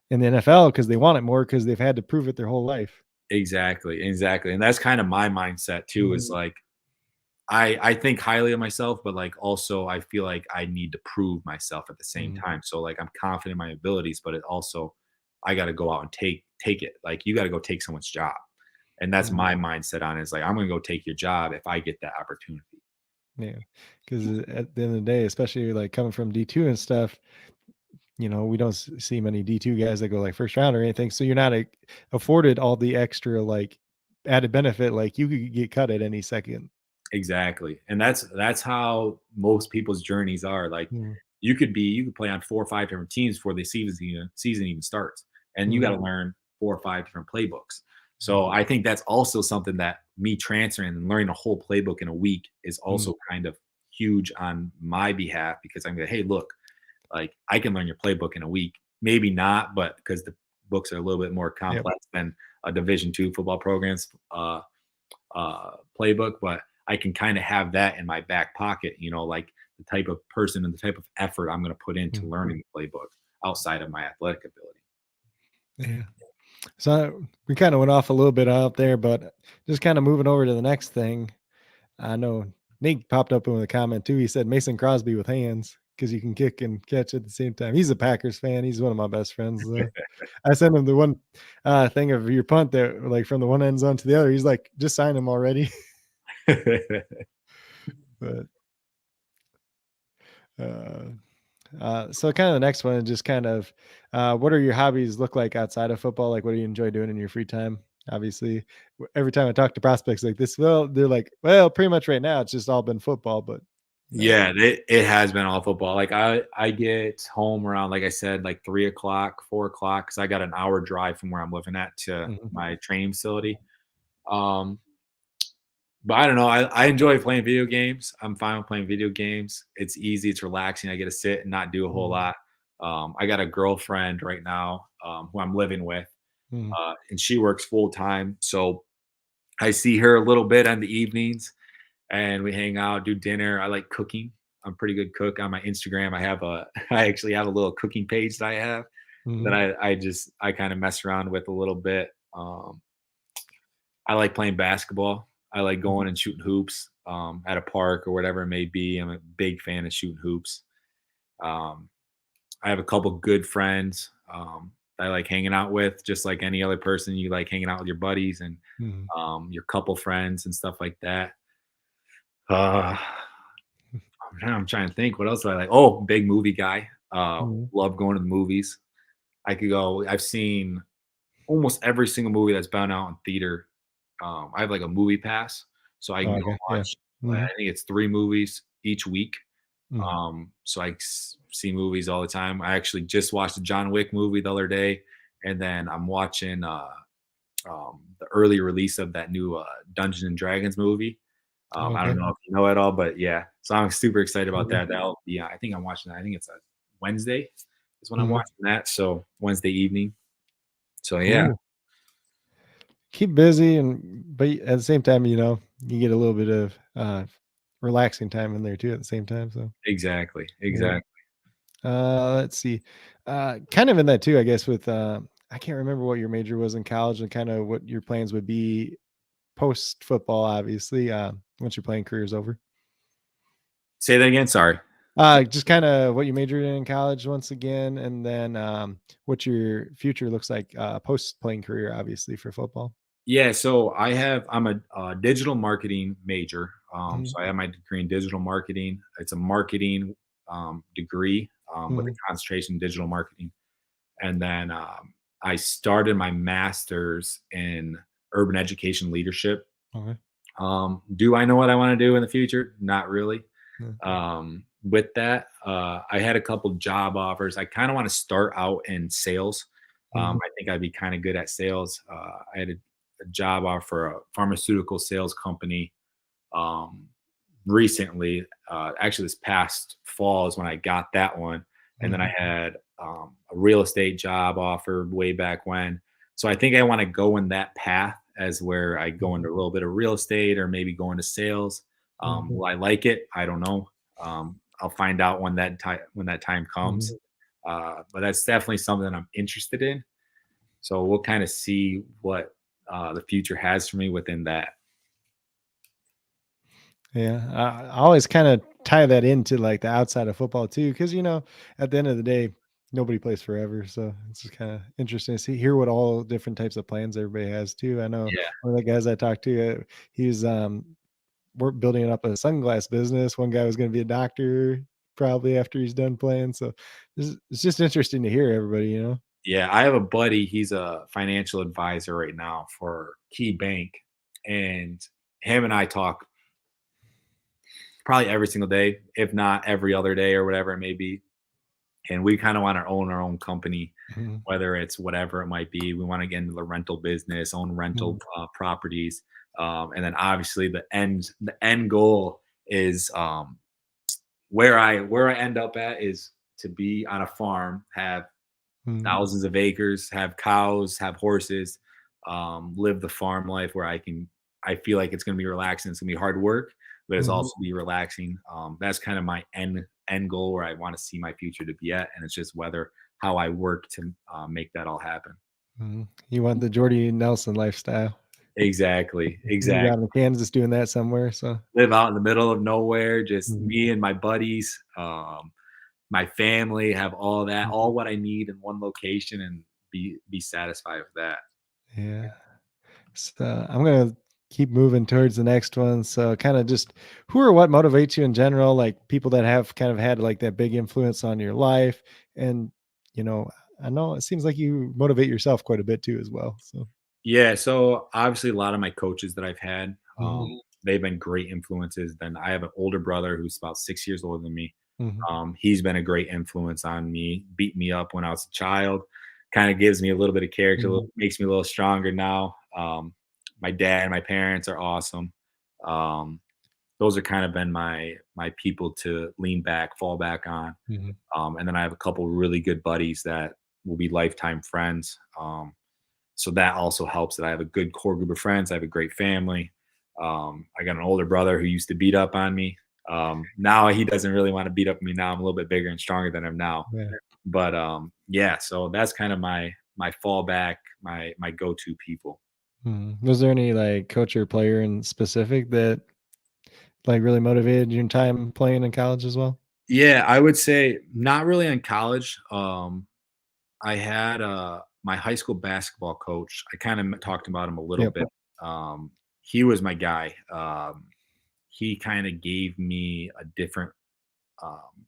[SPEAKER 1] in the NFL because they want it more because 'cause they've had to prove it their whole life.
[SPEAKER 2] Exactly. Exactly. And that's kind of my mindset too, is
[SPEAKER 1] Mhm,
[SPEAKER 2] like, I think highly of myself, but like also I feel like I need to prove myself at the same
[SPEAKER 1] mhm,
[SPEAKER 2] time. So like I'm confident in my abilities, but it also I got to go out and take it. Like you got to go take someone's job. And that's
[SPEAKER 1] mhm,
[SPEAKER 2] my mindset on it, is like I'm going to go take your job if I get that opportunity.
[SPEAKER 1] yeah, 'cause at the end of the day, especially, like, coming from D2 and stuff, we don't see many D2 guys that go like first round or anything. So you're not afforded all the extra like added benefit. Like you could get cut at any second.
[SPEAKER 2] Exactly. And that's how most people's journeys are. Like
[SPEAKER 1] Mm,
[SPEAKER 2] you could play on 4 or 5 different teams before the season even starts. And you got
[SPEAKER 1] mm,
[SPEAKER 2] to learn 4 or 5 different playbooks. So I think that's also something that me transferring and learning a whole playbook in a week is
[SPEAKER 1] mm,
[SPEAKER 2] also kind of huge on my behalf, because I'm going, hey, look, like I can learn your playbook in a week. Maybe not, but because the books are a little bit more
[SPEAKER 1] yep.
[SPEAKER 2] complex than a Division II football program's playbook, but I can kind of have that in my back pocket, like the type of person and the type of effort I'm going to put into
[SPEAKER 1] Mm,
[SPEAKER 2] learning the playbook outside of my athletic ability.
[SPEAKER 1] yeah. So we kind of went off a little bit out there, but just kind of moving over to the next thing. I know Nate popped up with a comment too. He said Mason Crosby with hands because you can kick and catch at the same time. He's a Packers fan. He's one of my best friends. I sent him the one thing of your punt that like from the one end zone to the other. He's like, just sign him already. But uh, so kind of the next one, just kind of what are your hobbies look like outside of football? Like, what do you enjoy doing in your free time? Obviously, every time I talk to prospects like this, well, they're like, well, pretty much right now it's just all been football, but
[SPEAKER 2] Yeah, it has been all football. Like I get home around, like I said, like 3 o'clock, 4 o'clock, because I got an hour drive from where I'm living at to
[SPEAKER 1] mhm,
[SPEAKER 2] my training facility. Um, but I don't know. I enjoy playing video games. I'm fine with playing video games. It's easy. It's relaxing. I get to sit and not do a whole
[SPEAKER 1] mhm,
[SPEAKER 2] lot. I got a girlfriend right now, who I'm living with,
[SPEAKER 1] mhm.
[SPEAKER 2] and she works full time. So I see her a little bit on the evenings, and we hang out, do dinner. I like cooking. I'm a pretty good cook. On my Instagram, I actually have a little cooking page that I have that
[SPEAKER 1] Mhm,
[SPEAKER 2] I kind of mess around with a little bit. I like playing basketball. I like
[SPEAKER 1] mhm.
[SPEAKER 2] going and shooting hoops, at a park or whatever it may be. I'm a big fan of shooting hoops. Um, I have a couple good friends, that I like hanging out with, just like any other person. You like hanging out with your buddies and,
[SPEAKER 1] Mhm.
[SPEAKER 2] your couple friends and stuff like that. Uh, I'm trying to think, what else do I like? Oh, big movie guy.
[SPEAKER 1] Mhm.
[SPEAKER 2] Love going to the movies. I could go. I've seen almost every single movie that's been out in theater. I have like a movie pass, so I
[SPEAKER 1] Oh,
[SPEAKER 2] can go
[SPEAKER 1] okay, yeah.
[SPEAKER 2] watch. I
[SPEAKER 1] Mhm,
[SPEAKER 2] think it's 3 movies each week.
[SPEAKER 1] mhm.
[SPEAKER 2] So I see movies all the time. I actually just watched the John Wick movie the other day, and then I'm watching the early release of that new Dungeons and Dragons movie. I
[SPEAKER 1] Okay.
[SPEAKER 2] don't know if you know it all, but yeah. So I'm super excited about
[SPEAKER 1] Mhm.
[SPEAKER 2] that. That'll be. I think I'm watching that. I think it's a Wednesday. is when I'm
[SPEAKER 1] Mhm.
[SPEAKER 2] watching that. So Wednesday evening. So yeah,
[SPEAKER 1] Cool. Keep busy but at the same time, you get a little bit of relaxing time in there too at the same time. So
[SPEAKER 2] exactly,
[SPEAKER 1] yeah.
[SPEAKER 2] exactly.
[SPEAKER 1] Let's see. Kind of in that too, I guess. With I can't remember what your major was in college and kind of what your plans would be post football. Obviously, once your playing career is over.
[SPEAKER 2] Say that again. Sorry.
[SPEAKER 1] Just kind of what you majored in college once again, and then what your future looks like post playing career, obviously for football.
[SPEAKER 2] Yeah, so I'm a digital marketing major.
[SPEAKER 1] Mhm,
[SPEAKER 2] So I have my degree in digital marketing. It's a marketing degree with a
[SPEAKER 1] mhm,
[SPEAKER 2] concentration in digital marketing. And then I started my master's in urban education leadership.
[SPEAKER 1] okay.
[SPEAKER 2] Do I know what I want to do in the future? Not really.
[SPEAKER 1] Yeah,
[SPEAKER 2] With that, I had a couple job offers. I kind of want to start out in sales.
[SPEAKER 1] mhm,
[SPEAKER 2] I think I'd be kind of good at sales. I had a job offer for a pharmaceutical sales company um, recently. Actually, this past fall is when I got that one, and then
[SPEAKER 1] mhm,
[SPEAKER 2] I had a real estate job offer way back when. So I think I want to go in that path as where I go
[SPEAKER 1] mhm,
[SPEAKER 2] into a little bit of real estate or maybe go into sales.
[SPEAKER 1] mhm,
[SPEAKER 2] Will I like it? I don't know. I'll find out when that time comes.
[SPEAKER 1] mhm.
[SPEAKER 2] But that's definitely something that I'm interested in. So we'll kind of see what the future has for me within that.
[SPEAKER 1] Yeah, I always kind of tie that into like the outside of football too, because at the end of the day, nobody plays forever. So it's just kind of interesting to hear what all different types of plans everybody has too. I know
[SPEAKER 2] Yeah.
[SPEAKER 1] one of the guys I talked to, he's we're building up a sunglass business. One guy was going to be a doctor probably after he's done playing. So it's just interesting to hear everybody.
[SPEAKER 2] Yeah, I have a buddy, he's a financial advisor right now for Key Bank, and him and I talk probably every single day, if not every other day or whatever it may be. And we kind of want to own our own company,
[SPEAKER 1] Mhm,
[SPEAKER 2] whether it's whatever it might be. We want to get into the rental business, own rental
[SPEAKER 1] mhm,
[SPEAKER 2] properties, and then obviously the end goal is where I end up at is to be on a farm, have
[SPEAKER 1] mhm,
[SPEAKER 2] thousands of acres, have cows, have horses, live the farm life where I feel like it's going to be relaxing. It's going to be hard work, but it's
[SPEAKER 1] mhm,
[SPEAKER 2] also be relaxing. That's kind of my end goal where I want to see my future to be at. And it's just whether how I work to make that all happen.
[SPEAKER 1] mhm. You want the Jordy Nelson lifestyle.
[SPEAKER 2] Exactly.
[SPEAKER 1] He's
[SPEAKER 2] Exactly.
[SPEAKER 1] out in Kansas doing that somewhere. So
[SPEAKER 2] Live out in the middle of nowhere, just
[SPEAKER 1] mhm,
[SPEAKER 2] me and my buddies, my family, have all that,
[SPEAKER 1] mhm.
[SPEAKER 2] all what I need in one location and be satisfied with that.
[SPEAKER 1] Yeah. So I'm gonna keep moving towards the next one. So kind of just who or what motivates you in general, like people that have kind of had like that big influence on your life. And you know, I know it seems like you motivate yourself quite a bit too as well. So
[SPEAKER 2] Yeah, so obviously a lot of my coaches that I've had,
[SPEAKER 1] mhm,
[SPEAKER 2] they've been great influences. Then I have an older brother who's about 6 years older than me.
[SPEAKER 1] mhm,
[SPEAKER 2] He's been a great influence on me, beat me up when I was a child, kind of gives me a little bit of character,
[SPEAKER 1] mhm,
[SPEAKER 2] makes me a little stronger now. My dad and my parents are awesome. Um, those are kind of been my people to lean back, fall back on.
[SPEAKER 1] mhm,
[SPEAKER 2] And then I have a couple really good buddies that will be lifetime friends. So that also helps that I have a good core group of friends. I have a great family. I got an older brother who used to beat up on me. Now he doesn't really want to beat up on me now. I'm a little bit bigger and stronger than him now.
[SPEAKER 1] yeah.
[SPEAKER 2] But yeah, so that's kind of my fallback, my go-to people.
[SPEAKER 1] Mhm. Was there any like coach or player in specific that like really motivated your time playing in college as well?
[SPEAKER 2] Yeah, I would say not really in college. I had my high school basketball coach. I kind of talked about him a little
[SPEAKER 1] Yep.
[SPEAKER 2] bit. He was my guy. He kind of gave me a um,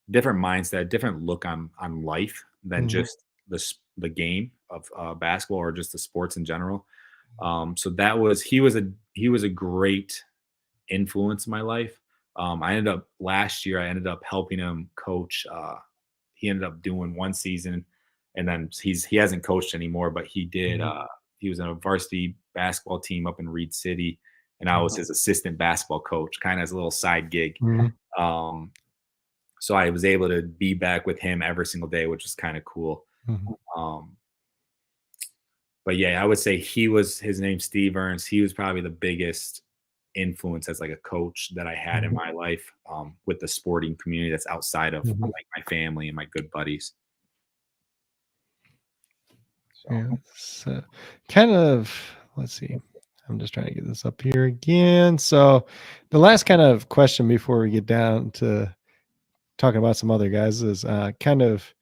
[SPEAKER 2] different mindset, different look on life than
[SPEAKER 1] Mhm,
[SPEAKER 2] just the game of basketball or just the sports in general. So that was he was a great influence in my life. I ended up last year. I ended up helping him coach. He ended up doing one season, and then he hasn't coached anymore. But he did.
[SPEAKER 1] mhm,
[SPEAKER 2] He was in a varsity basketball team up in Reed City, and I was
[SPEAKER 1] mhm,
[SPEAKER 2] his assistant basketball coach, kind of as a little side gig.
[SPEAKER 1] mhm,
[SPEAKER 2] Um, So I was able to be back with him every single day, which was kind of cool.
[SPEAKER 1] Mhm.
[SPEAKER 2] Um, but yeah, I would say his name's Steve Ernst. He was probably the biggest influence as like a coach that I had in
[SPEAKER 1] Mhm.
[SPEAKER 2] my life, with the sporting community that's outside of
[SPEAKER 1] Mhm.
[SPEAKER 2] like my family and my good buddies. So
[SPEAKER 1] Yeah. So kind of, let's see. I'm just trying to get this up here again. So the last kind of question before we get down to talking about some other guys is kind of,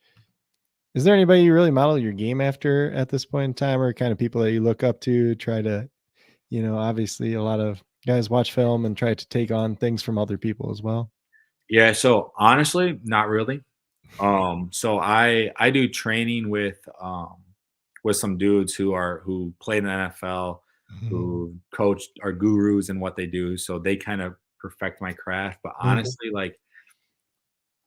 [SPEAKER 1] is there anybody you really model your game after at this point in time, or kind of people that you look up to, try to, obviously a lot of guys watch film and try to take on things from other people as well?
[SPEAKER 2] yeah, so honestly, not really. So I do training with some dudes who played in the NFL,
[SPEAKER 1] Mhm.
[SPEAKER 2] who coached are gurus in what they do. So they kind of perfect my craft. But
[SPEAKER 1] Mhm.
[SPEAKER 2] honestly, like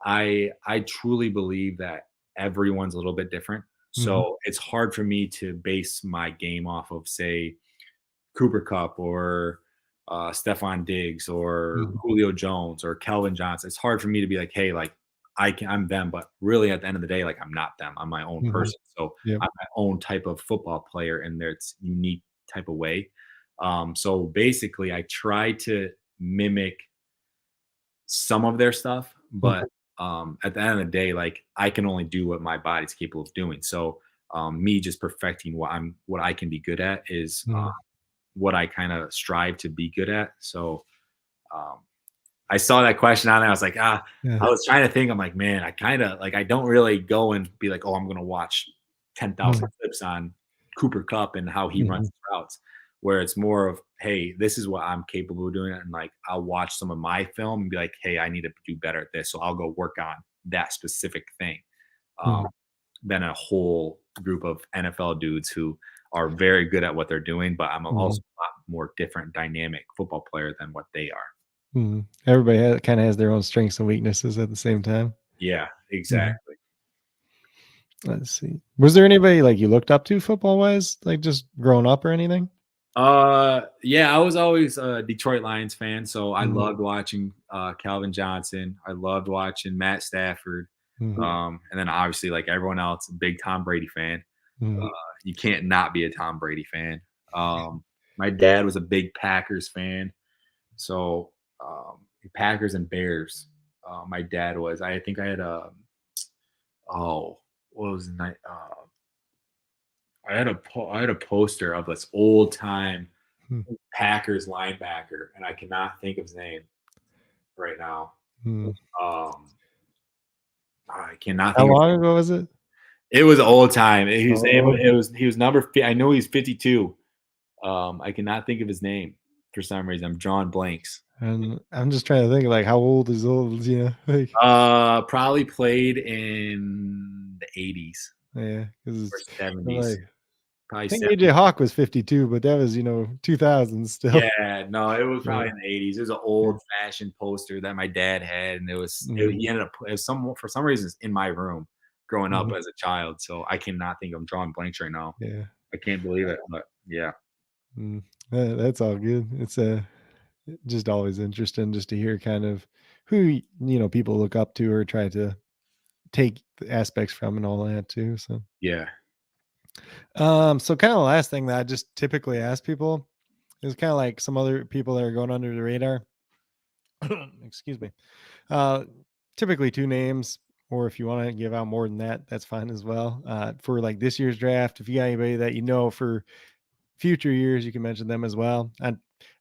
[SPEAKER 2] I truly believe that everyone's a little bit different.
[SPEAKER 1] Mhm.
[SPEAKER 2] So it's hard for me to base my game off of, say, Cooper Cup or Stephon Diggs or
[SPEAKER 1] Mhm.
[SPEAKER 2] Julio Jones or Kelvin Johnson. It's hard for me to be like, hey, like I'm them, but really at the end of the day, like I'm not them. I'm my own
[SPEAKER 1] Mhm.
[SPEAKER 2] person. So
[SPEAKER 1] Yep.
[SPEAKER 2] I'm my own type of football player in their unique type of way. So basically, I try to mimic some of their stuff,
[SPEAKER 1] Mhm.
[SPEAKER 2] but at the end of the day, like I can only do what my body's capable of doing. So me just perfecting what I can be good at is
[SPEAKER 1] Mhm.
[SPEAKER 2] what I kind of strive to be good at. So um, I saw that question on there. I was like,
[SPEAKER 1] Yeah.
[SPEAKER 2] I was trying to think. I'm like, man, I kind of like, I don't really go and be like, oh, I'm going to watch 10,000
[SPEAKER 1] Mhm.
[SPEAKER 2] clips on Cooper Cup and how he runs
[SPEAKER 1] Mhm.
[SPEAKER 2] his routes, where it's more of, hey, this is what I'm capable of doing. And like, I'll watch some of my film and be like, hey, I need to do better at this. So I'll go work on that specific thing. Um,
[SPEAKER 1] Mhm.
[SPEAKER 2] than a whole group of NFL dudes who are very good at what they're doing, but I'm also
[SPEAKER 1] Mhm.
[SPEAKER 2] a lot more different dynamic football player than what they are.
[SPEAKER 1] Mhm. Everybody kind of has their own strengths and weaknesses at the same time.
[SPEAKER 2] Yeah,
[SPEAKER 1] Mhm.
[SPEAKER 2] exactly.
[SPEAKER 1] Let's see. Was there anybody like you looked up to football wise, like just growing up or anything?
[SPEAKER 2] Yeah, I was always a Detroit Lions fan, so I
[SPEAKER 1] Mhm.
[SPEAKER 2] loved watching Calvin Johnson. I loved watching Matt Stafford.
[SPEAKER 1] Mhm.
[SPEAKER 2] And then obviously, like everyone else, a big Tom Brady fan. Uh,
[SPEAKER 1] Mhm.
[SPEAKER 2] you can't not be a Tom Brady fan. My dad was a big Packers fan, so Packers and Bears. My dad was. I think I had a oh, what was the night? I had a poster of this old time
[SPEAKER 1] Mhm.
[SPEAKER 2] Packers linebacker, and I cannot think of his name right now.
[SPEAKER 1] Mhm.
[SPEAKER 2] Um, I cannot
[SPEAKER 1] How
[SPEAKER 2] think of.
[SPEAKER 1] long ago was it?
[SPEAKER 2] It was old time.
[SPEAKER 1] Oh,
[SPEAKER 2] He was number. I know he's 52. I cannot think of his name for some reason. I'm drawing blanks.
[SPEAKER 1] and I'm just trying to think like how old is old, like
[SPEAKER 2] Probably played in the 80s
[SPEAKER 1] yeah,
[SPEAKER 2] or
[SPEAKER 1] because I'm
[SPEAKER 2] 70s.
[SPEAKER 1] like
[SPEAKER 2] Probably
[SPEAKER 1] I think AJ
[SPEAKER 2] 70s.
[SPEAKER 1] Hawk was 52, but that was 2000s still.
[SPEAKER 2] Yeah, no, it was
[SPEAKER 1] Yeah,
[SPEAKER 2] probably in the 80s. It was an
[SPEAKER 1] yeah.
[SPEAKER 2] old fashioned poster that my dad had, and
[SPEAKER 1] Mhm.
[SPEAKER 2] he ended up it was some for some reason it's in my room growing up
[SPEAKER 1] Mhm.
[SPEAKER 2] as a child. So I cannot think I'm drawing blanks right now.
[SPEAKER 1] Yeah.
[SPEAKER 2] I can't believe it, but yeah.
[SPEAKER 1] Mm. That's all good. It's just always interesting just to hear kind of who people look up to or try to take the aspects from and all that too. So,
[SPEAKER 2] Yeah.
[SPEAKER 1] so kind of the last thing that I just typically ask people is kind of like some other people that are going under the radar. Excuse me. Uh, Typically two names, or if you want to give out more than that, that's fine as well. For like this year's draft, if you got anybody that for future years, you can mention them as well.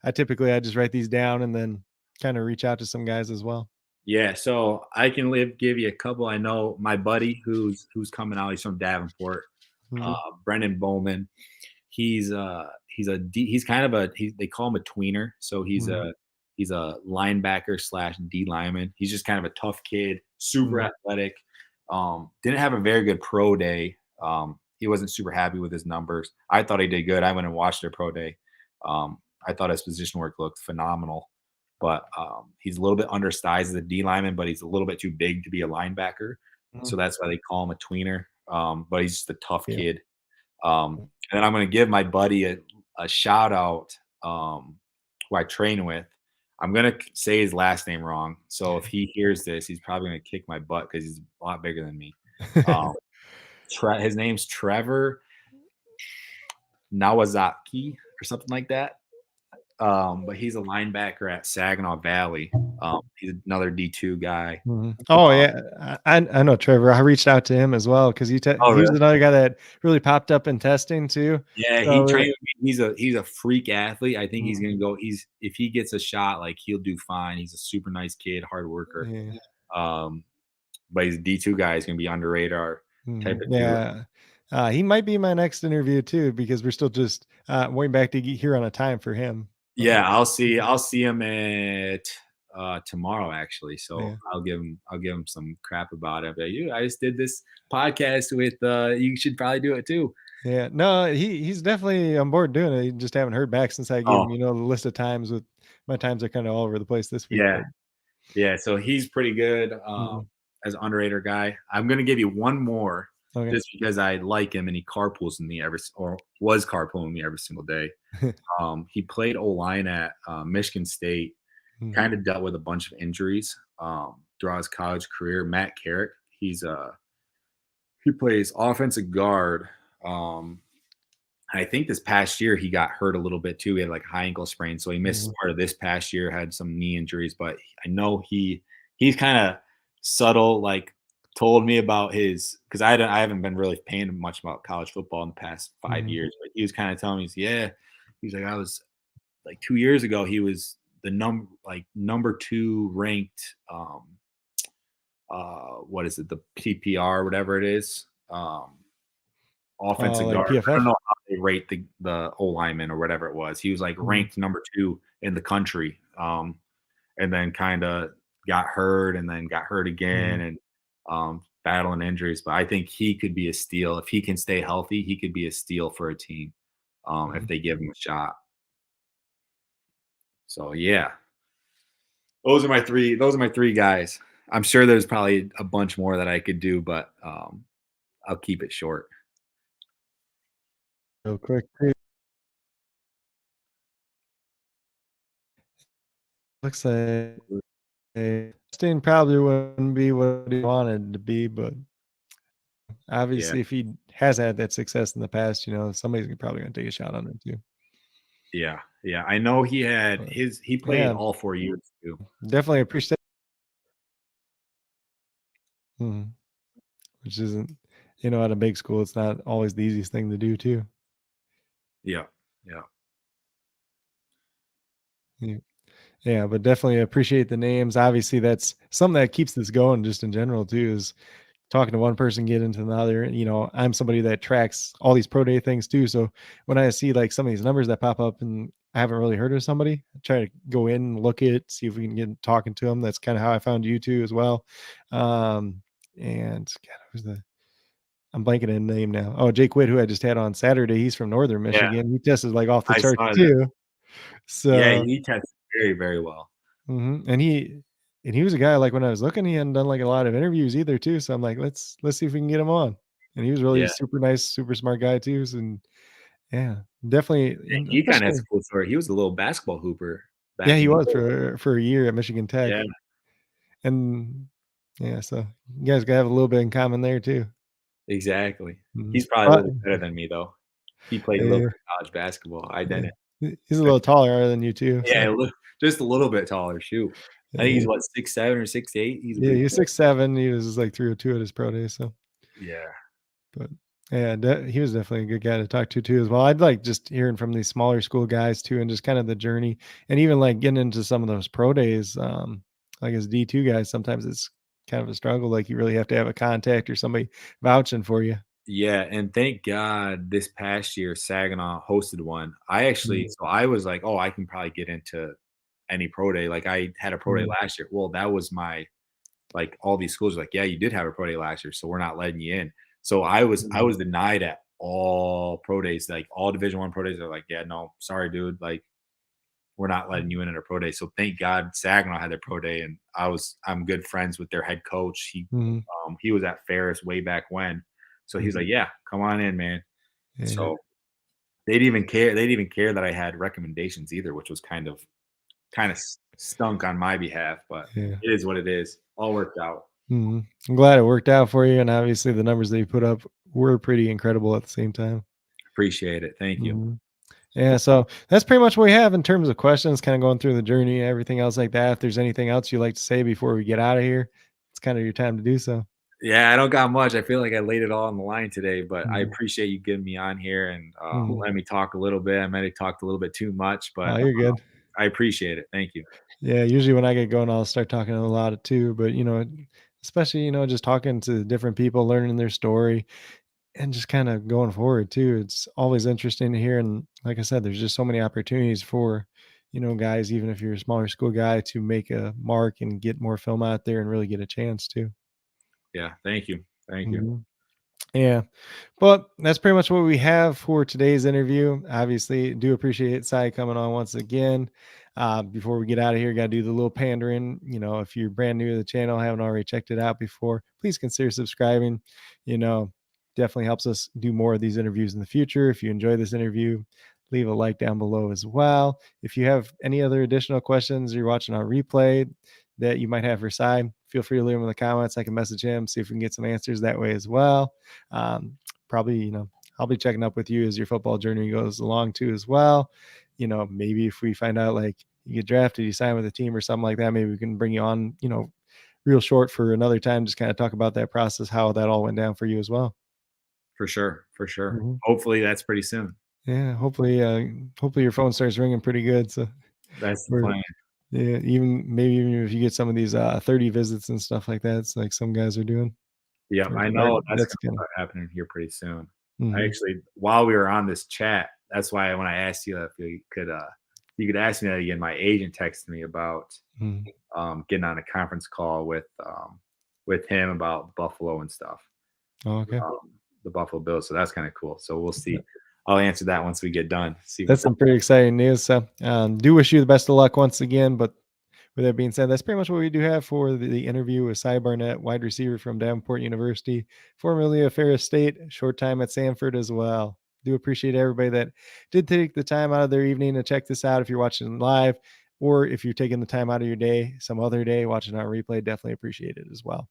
[SPEAKER 1] I typically I just write these down and then kind of reach out to some guys as well.
[SPEAKER 2] Yeah, so I can give you a couple. I know my buddy who's coming out. He's from Davenport,
[SPEAKER 1] Mhm.
[SPEAKER 2] Brendan Bowman. He's kind of they call him a tweener. So
[SPEAKER 1] Mhm.
[SPEAKER 2] he's a linebacker slash D lineman. He's just kind of a tough kid, super
[SPEAKER 1] Mhm.
[SPEAKER 2] athletic. Didn't have a very good pro day. He wasn't super happy with his numbers. I thought he did good. I went and watched their pro day. I thought his position work looked phenomenal, but he's a little bit undersized as a D lineman, but he's a little bit too big to be a linebacker.
[SPEAKER 1] Mhm.
[SPEAKER 2] So that's why they call him a tweener. But he's just a tough
[SPEAKER 1] Yeah.
[SPEAKER 2] kid. And then I'm going to give my buddy a shout out, who I train with. I'm gonna say his last name wrong. So if he hears this, he's probably gonna kick my butt because he's a lot bigger than me. Um, his name's Trevor Nawazaki or something like that. But he's a linebacker at Saginaw Valley. He's another D2 guy.
[SPEAKER 1] Mhm. Oh
[SPEAKER 2] Um,
[SPEAKER 1] yeah, I know Trevor. I reached out to him as well because
[SPEAKER 2] oh,
[SPEAKER 1] he was
[SPEAKER 2] really?
[SPEAKER 1] another guy that really popped up in testing too.
[SPEAKER 2] Yeah, he
[SPEAKER 1] So
[SPEAKER 2] trained with me. He's a freak athlete. I think he's
[SPEAKER 1] mhm,
[SPEAKER 2] gonna go. If he gets a shot, like he'll do fine. He's a super nice kid, hard worker.
[SPEAKER 1] yeah,
[SPEAKER 2] Um, but he's a D2 guy. He's gonna be under radar type of dude.
[SPEAKER 1] yeah. He might be my next interview too because we're still just waiting back to get here on a time for him. But
[SPEAKER 2] Yeah, I'll see him at tomorrow actually. So
[SPEAKER 1] yeah,
[SPEAKER 2] I'll give him some crap about it. But I just did this podcast with you should probably do it too.
[SPEAKER 1] yeah. No, he's definitely on board doing it. He just haven't heard back since I gave
[SPEAKER 2] Oh,
[SPEAKER 1] him, the list of times. With my times are kind of all over the place this week,
[SPEAKER 2] yeah.
[SPEAKER 1] but
[SPEAKER 2] Yeah, so he's pretty good
[SPEAKER 1] mhm,
[SPEAKER 2] as an underrated guy. I'm gonna give you one more
[SPEAKER 1] okay.
[SPEAKER 2] just because I like him and he carpools with me or was carpooling me every single day. He played O-line at Michigan State,
[SPEAKER 1] Mhm.
[SPEAKER 2] kind of dealt with a bunch of injuries throughout his college career. Matt Carrick, he plays offensive guard. Um, I think this past year he got hurt a little bit too. He had like a high ankle sprain, so he missed
[SPEAKER 1] Mhm.
[SPEAKER 2] part of this past year. Had some knee injuries, but I know he's kind of subtle. Like told me about his because I haven't been really paying much about college football in the past 5
[SPEAKER 1] Mhm.
[SPEAKER 2] years, but he was kind of telling me, he's like I was like 2 years ago he was the number two ranked what is it the PPR whatever it is offensive
[SPEAKER 1] Like
[SPEAKER 2] guard. I don't
[SPEAKER 1] PFF.
[SPEAKER 2] know how they rate the O lineman or whatever it was. He was like
[SPEAKER 1] Mhm.
[SPEAKER 2] ranked number two in the country, and then kind of got hurt, and then got hurt again,
[SPEAKER 1] Mhm.
[SPEAKER 2] and battling injuries. But I think he could be a steal if he can stay healthy. He could be a steal for a team if
[SPEAKER 1] Mhm.
[SPEAKER 2] they give him a shot. So yeah, those are my three guys. I'm sure there's probably a bunch more that I could do, but I'll keep it short.
[SPEAKER 1] Real quick too. Looks like Stain probably wouldn't be what he wanted to be, but
[SPEAKER 2] Yeah,
[SPEAKER 1] obviously, if he has had that success in the past, somebody's probably gonna take a shot on him too.
[SPEAKER 2] yeah, yeah. I know he had
[SPEAKER 1] But
[SPEAKER 2] he played
[SPEAKER 1] yeah,
[SPEAKER 2] all 4 years too.
[SPEAKER 1] definitely appreciate. Mhm. Which isn't, at a big school, it's not always the easiest thing to do too.
[SPEAKER 2] Yeah, yeah,
[SPEAKER 1] Yeah. Yeah, but definitely appreciate the names. Obviously, that's something that keeps this going just in general too, is talking to one person, get into another. I'm somebody that tracks all these pro day things too. So when I see like some of these numbers that pop up and I haven't really heard of somebody, I try to go in and look at it, see if we can get talking to them. That's kind of how I found you too as well. And God, who's I'm blanking on the name now. Oh, Jake Witt, who I just had on Saturday. He's from Northern
[SPEAKER 2] yeah.
[SPEAKER 1] Michigan. He tested like off the
[SPEAKER 2] I
[SPEAKER 1] charts
[SPEAKER 2] saw that.
[SPEAKER 1] too.
[SPEAKER 2] Yeah,
[SPEAKER 1] So
[SPEAKER 2] he tested very, very well.
[SPEAKER 1] mhm, and he was a guy, like, when I was looking, he hadn't done, like, a lot of interviews either too, so I'm like, "Let's see if we can get him on." And he was really
[SPEAKER 2] Yeah,
[SPEAKER 1] super nice, super smart guy too, and yeah, definitely,
[SPEAKER 2] and
[SPEAKER 1] and
[SPEAKER 2] he kind of has
[SPEAKER 1] especially
[SPEAKER 2] a cool story. He was a little basketball hooper
[SPEAKER 1] yeah,
[SPEAKER 2] back
[SPEAKER 1] he
[SPEAKER 2] in the
[SPEAKER 1] was
[SPEAKER 2] day.
[SPEAKER 1] for a year at Michigan Tech,
[SPEAKER 2] Yeah,
[SPEAKER 1] and yeah, so you guys gotta have a little bit in common there too.
[SPEAKER 2] exactly.
[SPEAKER 1] Mhm.
[SPEAKER 2] He's probably a
[SPEAKER 1] But
[SPEAKER 2] little bit better than me though. He played a little
[SPEAKER 1] yeah,
[SPEAKER 2] bit of college basketball. I
[SPEAKER 1] yeah.
[SPEAKER 2] didn't.
[SPEAKER 1] He's a little taller than you too,
[SPEAKER 2] Yeah,
[SPEAKER 1] so
[SPEAKER 2] just a little bit taller. Shoot, I think
[SPEAKER 1] yeah.
[SPEAKER 2] he's what 6'7" or 6'8". He's a
[SPEAKER 1] Yeah,
[SPEAKER 2] big
[SPEAKER 1] he's
[SPEAKER 2] boy.
[SPEAKER 1] 6'7", he was, like, 302 at his pro day, so
[SPEAKER 2] Yeah,
[SPEAKER 1] but yeah, he was definitely a good guy to talk to too as well. I'd like just hearing from these smaller school guys too, and just kind of the journey, and even like getting into some of those pro days. Like as D2 guys, sometimes it's kind of a struggle. Like you really have to have a contact or somebody vouching for you.
[SPEAKER 2] yeah, and thank God this past year Saginaw hosted one. I was like, oh, I can probably get into any pro day. Like I had a pro day
[SPEAKER 1] Mhm,
[SPEAKER 2] last year. Well, that was my like all these schools are like, yeah, you did have a pro day last year, so we're not letting you in. So I
[SPEAKER 1] mhm,
[SPEAKER 2] was denied at all pro days, like all Division 1 pro days. They're like, yeah, no, sorry, dude, like we're not letting you in at a pro day. So thank God Saginaw had their pro day, and I'm good friends with their head coach.
[SPEAKER 1] mhm,
[SPEAKER 2] He was at Ferris way back when, so he's
[SPEAKER 1] mhm.
[SPEAKER 2] like, yeah, come on in, man.
[SPEAKER 1] Yeah,
[SPEAKER 2] So they didn't even care. They didn't even care that I had recommendations either, which was kind of kind of stunk on my behalf, but
[SPEAKER 1] Yeah.
[SPEAKER 2] it is what it is. All worked out.
[SPEAKER 1] Mhm. I'm glad it worked out for you, and obviously the numbers that you put up were pretty incredible at the same time.
[SPEAKER 2] Appreciate it. Thank you.
[SPEAKER 1] Mhm. Yeah, so that's pretty much what we have in terms of questions, kind of going through the journey and everything else like that. If there's anything else you'd like to say before we get out of here, it's kind of your time to do so.
[SPEAKER 2] Yeah, I don't got much. I feel like I laid it all on the line today, but I
[SPEAKER 1] Mhm.
[SPEAKER 2] appreciate you getting me on here and
[SPEAKER 1] Mhm.
[SPEAKER 2] let me talk a little bit. I might have talked a little bit too much, but
[SPEAKER 1] Oh, you're good.
[SPEAKER 2] I appreciate it. Thank you.
[SPEAKER 1] Yeah, usually when I get going, I'll start talking a lot too. But especially just talking to different people, learning their story, and just kind of going forward too. It's always interesting to hear. And like I said, there's just so many opportunities for guys, even if you're a smaller school guy, to make a mark and get more film out there and really get a chance too.
[SPEAKER 2] Yeah, thank you. Thank you.
[SPEAKER 1] Mhm. Yeah. But that's pretty much what we have for today's interview. Obviously, do appreciate Sai coming on once again. Before we get out of here, got to do the little pandering. If you're brand new to the channel, haven't already checked it out before, please consider subscribing. You know, Definitely helps us do more of these interviews in the future. If you enjoy this interview, leave a like down below as well. If you have any other additional questions, you're watching on replay that you might have for Sai, feel free to leave them in the comments. I can message him, see if we can get some answers that way as well. Probably, I'll be checking up with you as your football journey goes along too as well. Maybe if we find out like you get drafted, you sign with a team or something like that, maybe we can bring you on, real short for another time, just kind of talk about that process, how that all went down for you as well.
[SPEAKER 2] For sure. For sure.
[SPEAKER 1] Mhm.
[SPEAKER 2] Hopefully that's pretty soon.
[SPEAKER 1] Yeah, hopefully your phone starts ringing pretty good. So
[SPEAKER 2] That's the
[SPEAKER 1] we're
[SPEAKER 2] plan.
[SPEAKER 1] yeah, even if you get some of these 30 visits and stuff like that, it's like some guys are doing.
[SPEAKER 2] Yep, I
[SPEAKER 1] Or
[SPEAKER 2] know that's
[SPEAKER 1] that's
[SPEAKER 2] gonna
[SPEAKER 1] kind of
[SPEAKER 2] start happening here pretty soon. I
[SPEAKER 1] mhm.
[SPEAKER 2] actually while we were on this chat, that's why when I asked you if you could ask me that again, my agent texted me about,
[SPEAKER 1] Mhm.
[SPEAKER 2] getting on a conference call with him about Buffalo and stuff,
[SPEAKER 1] Oh, okay.
[SPEAKER 2] the Buffalo Bills, so that's kinda cool. So we'll see. I'll answer that once we get done, see
[SPEAKER 1] That's
[SPEAKER 2] what's
[SPEAKER 1] some pretty exciting news. So, do wish you the best of luck once again. But with that being said, that's pretty much what we do have for the interview with Cy Barnett, wide receiver from Davenport University, formerly of Ferris State, short time at Samford as well. Do appreciate everybody that did take the time out of their evening to check this out. If you're watching live, or if you're taking the time out of your day, some other day, watching on replay, definitely appreciate it as well.